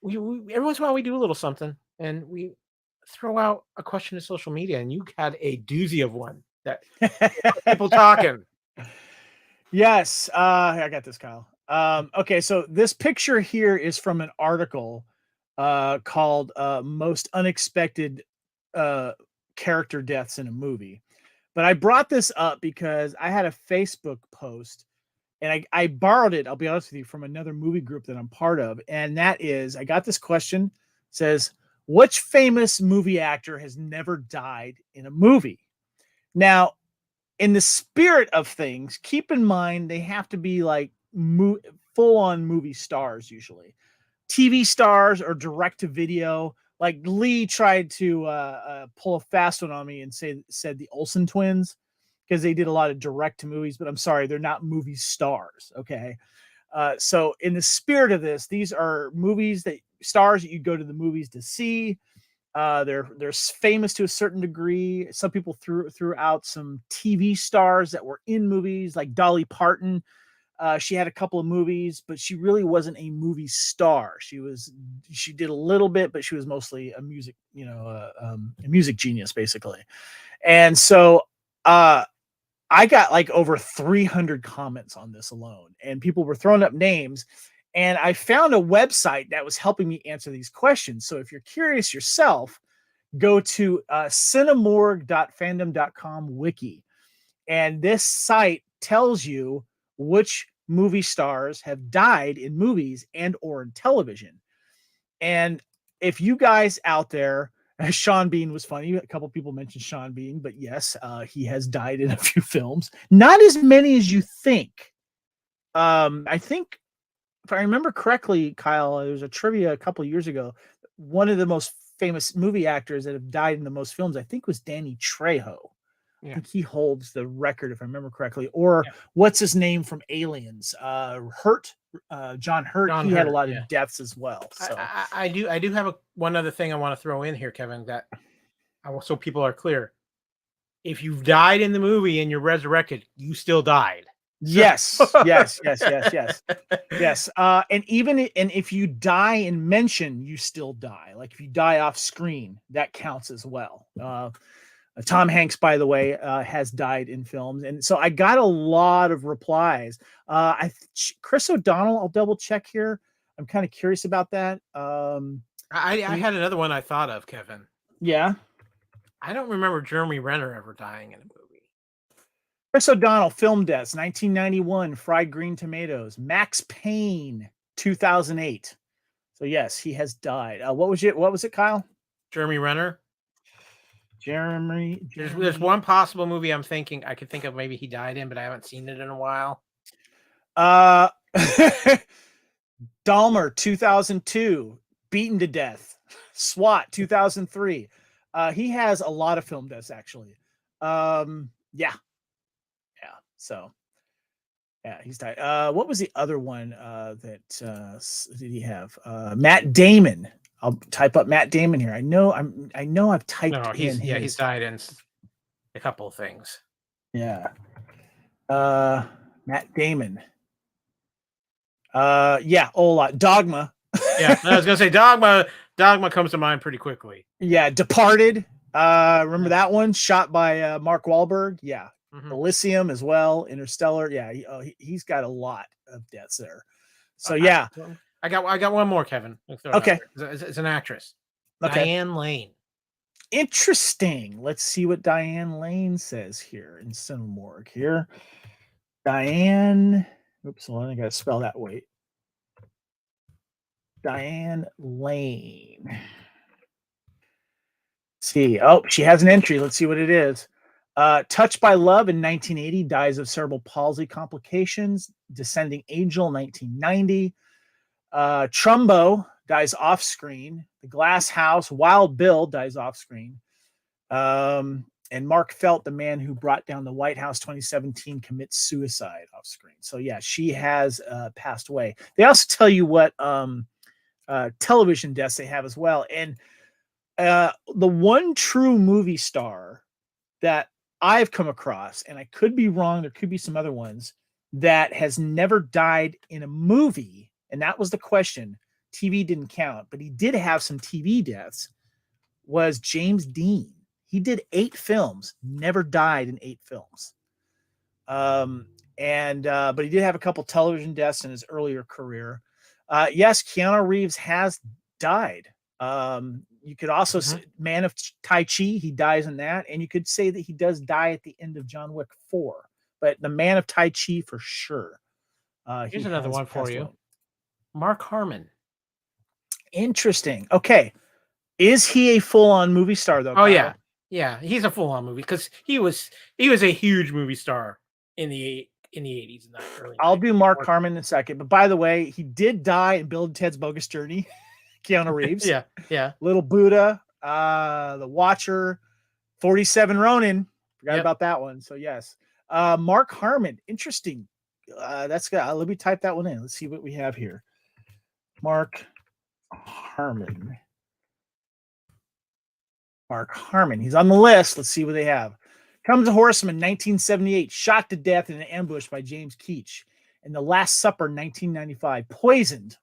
every once in a while we do a little something and we throw out a question to social media, and you had a doozy of one that people talking. Yes. I got this, Kyle. Okay. So this picture here is from an article called Most Unexpected Character Deaths in a Movie. But I brought this up because I had a Facebook post and I borrowed it, I'll be honest with you, from another movie group that I'm part of. And that is, I got this question, says, which famous movie actor has never died in a movie? Now, in the spirit of things, keep in mind they have to be like full-on movie stars usually. TV stars or direct to video. Like Lee tried to pull a fast one on me and said the Olsen twins because they did a lot of direct to movies, but I'm sorry, they're not movie stars. Okay. So in the spirit of this, these are stars that you go to the movies to see. They're famous to a certain degree. Some people threw out some TV stars that were in movies, like Dolly Parton. She had a couple of movies, but she really wasn't a movie star. She did a little bit, but she was mostly a music, a music genius, basically. And so I got like over 300 comments on this alone, and people were throwing up names. And I found a website that was helping me answer these questions. So if you're curious yourself, go to cinemorg.fandom.com wiki. And this site tells you which movie stars have died in movies and or in television. And if you guys out there, Sean Bean was funny. A couple people mentioned Sean Bean, but yes, he has died in a few films. Not as many as you think. I think, if I remember correctly, Kyle, there was a trivia a couple of years ago. One of the most famous movie actors that have died in the most films, I think, was Danny Trejo. Yeah. I think he holds the record, if I remember correctly. Or what's his name from Aliens? Hurt, John Hurt. He had a lot of deaths as well. So I do have one other thing I want to throw in here, Kevin, that so people are clear. if you've died in the movie and you're resurrected, you still died. Yes. And if you die in mention, you still die. Like if you die off screen, that counts as well. Tom Hanks, by the way, has died in films, and so I got a lot of replies. Chris O'Donnell, I'll double check here. I'm kind of curious about that. I had another one I thought of, Kevin. Yeah, I don't remember Jeremy Renner ever dying in a movie. Chris O'Donnell, film deaths: 1991, Fried Green Tomatoes. Max Payne, 2008. So yes, he has died. What was it, Kyle? Jeremy Renner. Jeremy. There's one possible movie I'm thinking I could think of. Maybe he died in, but I haven't seen it in a while. Dahmer, 2002, beaten to death. SWAT, 2003. He has a lot of film deaths, actually. Yeah. So, yeah, he's died. What was the other one that did he have? Matt Damon. I'll type up Matt Damon here. I know I've typed he's died in a couple of things. Yeah. Matt Damon. Yeah, a lot. Dogma. Yeah, I was gonna say Dogma. Dogma comes to mind pretty quickly. Yeah, Departed. Remember that one? Shot by Mark Wahlberg. Yeah. Mm-hmm. Elysium as well. Interstellar. Yeah, he's got a lot of deaths there. So yeah. I got one more, Kevin. Okay. It's an actress. Okay. Diane Lane. Interesting. Let's see what Diane Lane says here in Cinemorgue here. Diane. Oops, hold on, I gotta spell that. Wait. Diane Lane. Let's see. Oh, she has an entry. Let's see what it is. Touched by Love in 1980, dies of cerebral palsy complications. Descending Angel, 1990. Trumbo dies off screen. The Glass House, Wild Bill dies off screen. And Mark Felt, the man who brought down the White House 2017, commits suicide off screen. So yeah, she has passed away. They also tell you what television deaths they have as well. And the one true movie star that I've come across, and I could be wrong, there could be some other ones, that has never died in a movie, and that was the question. TV didn't count, but he did have some TV deaths, was James Dean. He did 8 films, never died in 8 films. But he did have a couple television deaths in his earlier career. Yes, Keanu Reeves has died. You could also say Man of Tai Chi, he dies in that. And you could say that he does die at the end of John Wick 4. But the Man of Tai Chi for sure. Here's another one for you. Mark Harmon. Interesting. Okay. Is he a full-on movie star, though? Oh, Kyle? Yeah, he's a full-on movie because he was a huge movie star in the 80s and early 90s. I'll do Mark Harmon in a second. But by the way, he did die in Bill and Ted's Bogus Journey. Keanu Reeves. Yeah. Little Buddha, The Watcher, 47 Ronin. Forgot about that one. So yes. Mark Harmon. Interesting. That's good. Let me type that one in. Let's see what we have here. Mark Harmon. He's on the list. Let's see what they have. Comes a Horseman, 1978, shot to death in an ambush by James Keach. In The Last Supper, 1995, poisoned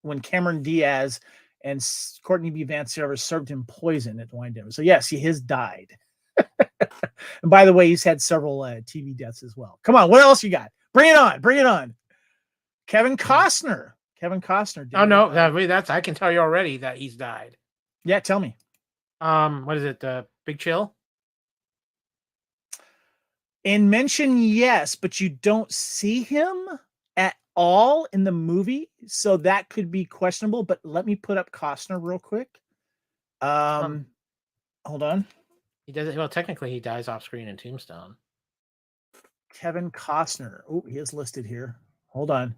when Cameron Diaz and Courtney B. Vance Silver served him poison at the wine dinner. So yes, he has died. And by the way, he's had several TV deaths as well. Come on, what else you got? Bring it on. Kevin Costner. Oh no, that's I can tell you already that he's died. Yeah, tell me. What is it? Big Chill? In mention, yes, but you don't see him at all in the movie, so that could be questionable. But let me put up Costner real quick. Hold on. He does it. Well, technically, he dies off screen in Tombstone. Kevin Costner. Oh, he is listed here. Hold on.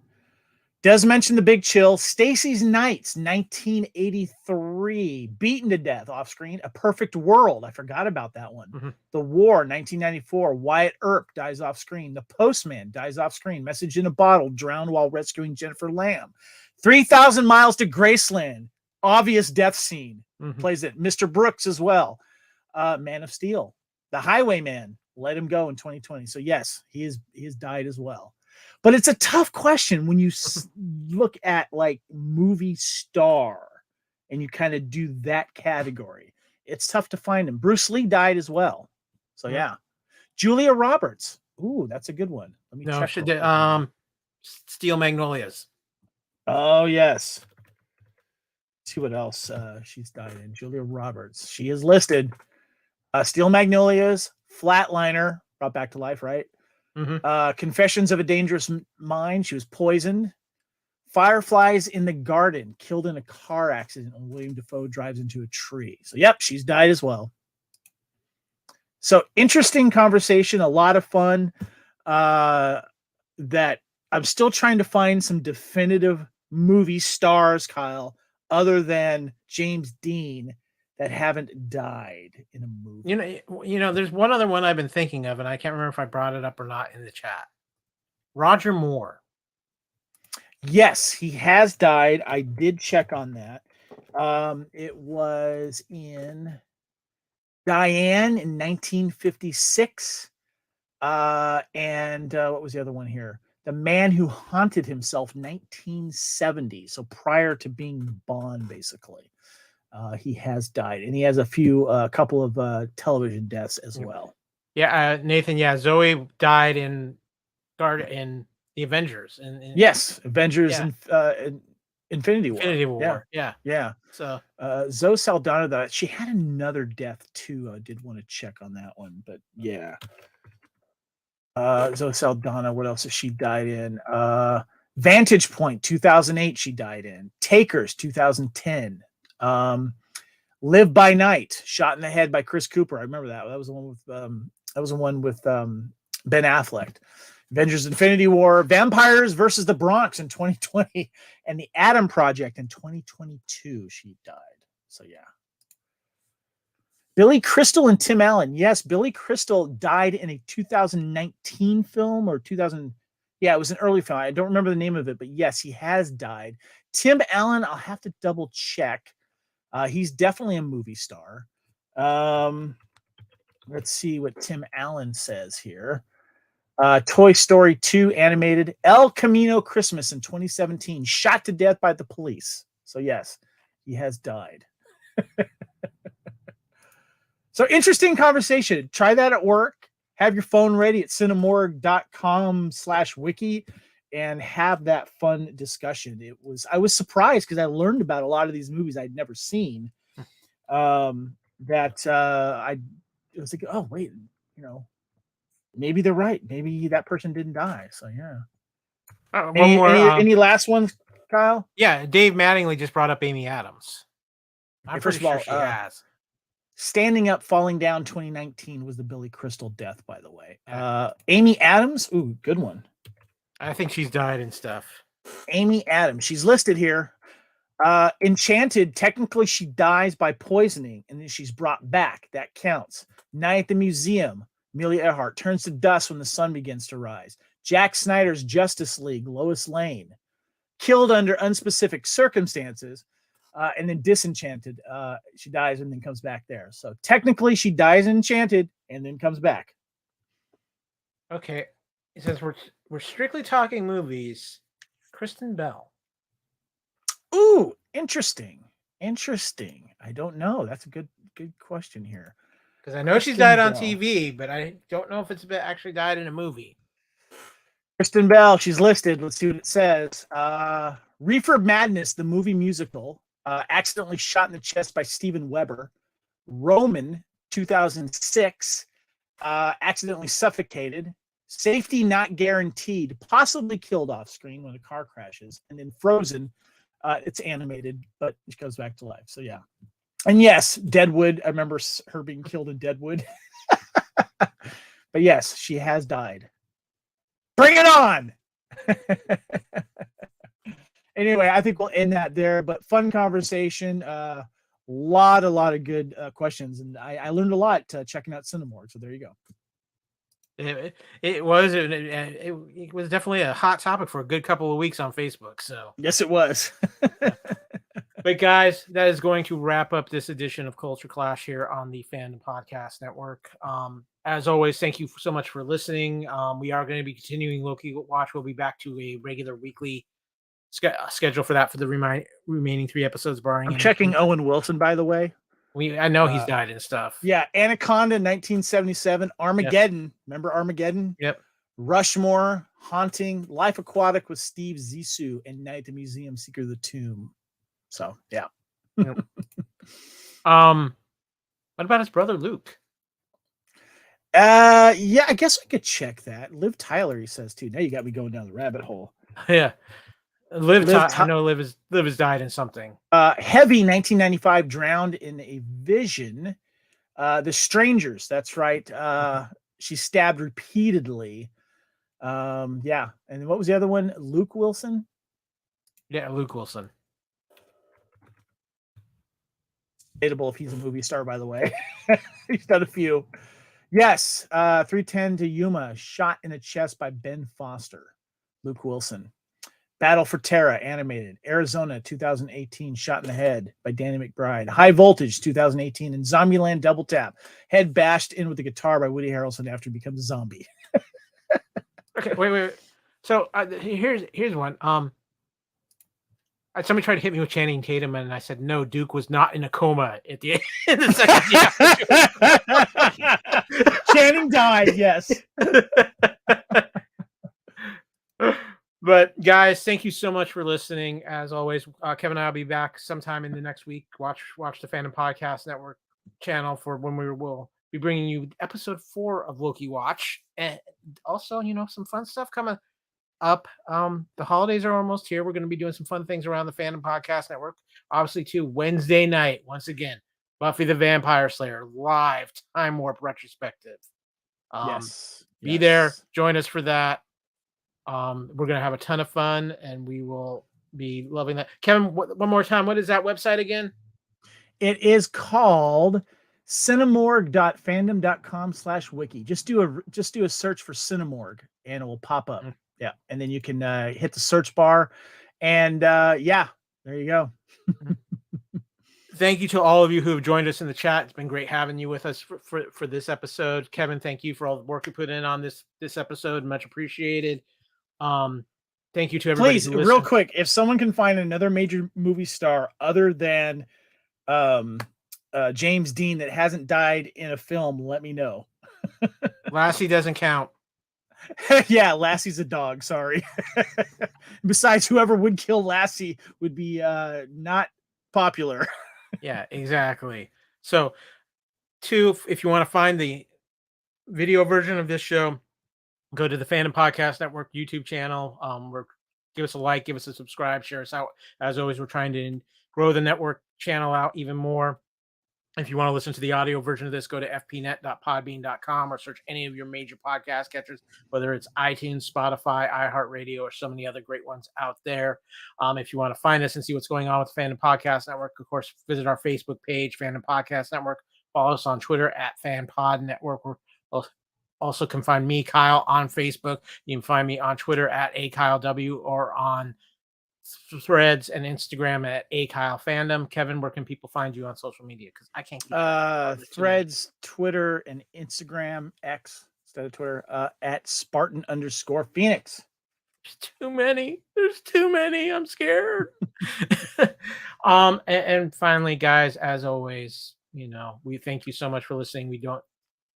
Does mention The Big Chill. Stacy's Nights, 1983. Beaten to death off screen. A Perfect World. I forgot about that one. Mm-hmm. The War, 1994. Wyatt Earp dies off screen. The Postman dies off screen. Message in a Bottle. Drowned while rescuing Jennifer Lamb. 3,000 Miles to Graceland. Obvious death scene. Mm-hmm. Plays it. Mr. Brooks as well. Man of Steel. The Highwayman let him go in 2020. So yes, he has died as well. But it's a tough question when you look at like movie star and you kind of do that category. It's tough to find him. Bruce Lee died as well. So yeah. Julia Roberts. Ooh, that's a good one. Let me No, check. she did. Steel Magnolias. Oh yes. See what else she's died in. Julia Roberts. She is listed. Steel Magnolias, Flatliner, brought back to life, right? Confessions of a Dangerous Mind. She was poisoned. Fireflies in the Garden, killed in a car accident when William Dafoe drives into a tree. So, yep, she's died as well. So, interesting conversation, a lot of fun. That I'm still trying to find some definitive movie stars, Kyle, other than James Dean, that haven't died in a movie. There's one other one I've been thinking of, and I can't remember if I brought it up or not in the chat. Roger Moore. Yes, he has died. I did check on that. It was in Diane in 1956. And what was the other one here? The Man Who Haunted Himself, 1970. So prior to being Bond, basically. He has died, and he has a couple of television deaths as well. Yeah, Nathan. Yeah, Zoe died in the Avengers. Yes, Avengers and Infinity War. Infinity War. Yeah. So Zoe Saldana, that she had another death too. I did want to check on that one, but yeah. Zoe Saldana. What else has she died in? Vantage Point, 2008. She died in Takers, 2010. Live by Night, shot in the head by Chris Cooper. I remember that. That was the one with Ben Affleck. Avengers Infinity War, Vampires versus the Bronx in 2020, and the Atom Project in 2022. She died. So yeah. Billy Crystal and Tim Allen. Yes, Billy Crystal died in a 2019 film or 2000. Yeah, it was an early film. I don't remember the name of it, but yes, he has died. Tim Allen, I'll have to double check. He's definitely a movie star. Let's see what Tim Allen says here. Toy Story 2 animated. El Camino Christmas in 2017. Shot to death by the police. So yes, he has died. So interesting conversation. Try that at work. Have your phone ready at cinemorg.com/wiki and have that fun discussion. I was surprised because I learned about a lot of these movies I'd never seen. I was like, oh wait, maybe they're right. Maybe that person didn't die. So yeah. Any last ones, Kyle? Yeah, Dave Mattingly just brought up Amy Adams. I'm first pretty of all, sure she has. Standing Up, Falling Down 2019 was the Billy Crystal death, by the way. Amy Adams, ooh, good one. I think she's died and stuff. Amy Adams, she's listed here. Enchanted, technically she dies by poisoning and then she's brought back. That counts. Night at the Museum, Amelia Earhart turns to dust when the sun begins to rise. Jack Snyder's Justice League, Lois Lane, killed under unspecific circumstances. And then Disenchanted, she dies and then comes back there. So technically she dies in Enchanted and then comes back. Okay. It says we're strictly talking movies. Kristen Bell. Ooh, interesting. I don't know. That's a good question here. Because I know she's died on TV, but I don't know if it's actually died in a movie. Kristen Bell, she's listed. Let's see what it says. Reefer Madness, the movie musical, accidentally shot in the chest by Steven Weber. Roman, 2006, accidentally suffocated. Safety Not Guaranteed, possibly killed off screen when a car crashes. And then Frozen, it's animated, but it goes back to life. So yeah. And yes, Deadwood. I remember her being killed in Deadwood. But yes, she has died. Bring it on. Anyway, I think we'll end that there, but fun conversation. A lot of good questions. And I learned a lot checking out Cinemorg. So there you go. It was definitely a hot topic for a good couple of weeks on Facebook. So yes, it was. But guys, that is going to wrap up this edition of Culture Clash here on the Fandom Podcast Network. As always, thank you so much for listening. We are going to be continuing Loki Watch. We'll be back to a regular weekly schedule for that for the remaining 3 episodes, barring. I'm checking Owen Wilson, by the way. I know he's died and stuff. Yeah, Anaconda, 1977, Armageddon. Yep. Remember Armageddon? Yep. Rushmore, Haunting, Life Aquatic with Steve Zissou, and Night at the Museum, Secret of the Tomb. So, yeah. Yep. What about his brother Luke? Yeah, I guess I could check that. Liv Tyler, he says too. Now you got me going down the rabbit hole. Yeah. I know Liv has died in something. Heavy, 1995, drowned in a vision. The Strangers, that's right. She stabbed repeatedly. Yeah. And what was the other one? Luke Wilson? Yeah, Luke Wilson. Debatable if he's a movie star, by the way. He's done a few. Yes. 310 to Yuma, shot in the chest by Ben Foster. Luke Wilson. Battle for Terra, animated. Arizona, 2018, shot in the head by Danny McBride. High Voltage, 2018, and Zombieland Double Tap, head bashed in with the guitar by Woody Harrelson after he becomes a zombie. Okay, wait. So here's one. Somebody tried to hit me with Channing Tatum, and I said no. Duke was not in a coma at the end of the second. Channing died. Yes. But guys, thank you so much for listening. As always, Kevin and I will be back sometime in the next week. Watch the Fandom Podcast Network channel for when we will be bringing you episode 4 of Loki Watch, and also some fun stuff coming up. The holidays are almost here. We're going to be doing some fun things around the Fandom Podcast Network. Obviously, too, Wednesday night, once again, Buffy the Vampire Slayer live Time Warp retrospective. Be there, join us for that. We're going to have a ton of fun, and we will be loving that. Kevin, one more time, what is that website again? It is called cinemorg.fandom.com/wiki. Just do a search for Cinemorg, and it will pop up. Yeah, and then you can hit the search bar, and yeah, there you go. Thank you to all of you who have joined us in the chat. It's been great having you with us for this episode. Kevin, thank you for all the work you put in on this episode. Much appreciated. Thank you to everybody. Please, real quick, if someone can find another major movie star other than James Dean that hasn't died in a film, let me know. Lassie doesn't count. Yeah, Lassie's a dog. Sorry. Besides, whoever would kill Lassie would be not popular. Yeah, exactly. So, if you want to find the video version of this show, go to the Fandom Podcast Network YouTube channel. Give us a like, give us a subscribe, share us out. As always, we're trying to grow the network channel out even more. If you want to listen to the audio version of this, go to fpnet.podbean.com or search any of your major podcast catchers, whether it's iTunes, Spotify, iHeartRadio, or so many other great ones out there. If you want to find us and see what's going on with the Fandom Podcast Network, of course, visit our Facebook page, Fandom Podcast Network. Follow us on Twitter at FanPod Network. We're also can find me, Kyle, on Facebook. You can find me on Twitter at AKyleW or on Threads and Instagram at AKyleFandom. Kevin, where can people find you on social media? Because I can't keep Threads, Twitter, and Instagram, X instead of Twitter, at Spartan_Phoenix. There's too many. There's too many. I'm scared. And finally, guys, as always, we thank you so much for listening.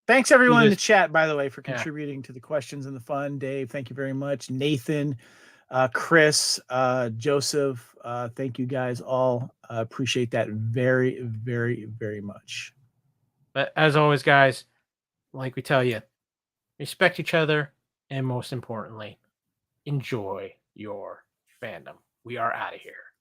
Thanks everyone in the chat, by the way, for contributing to the questions and the fun. Dave, thank you very much. Nathan, Chris, Joseph, thank you guys all. Appreciate that very, very, very much. But as always, guys, like we tell you, respect each other, and most importantly, enjoy your fandom. We are out of here.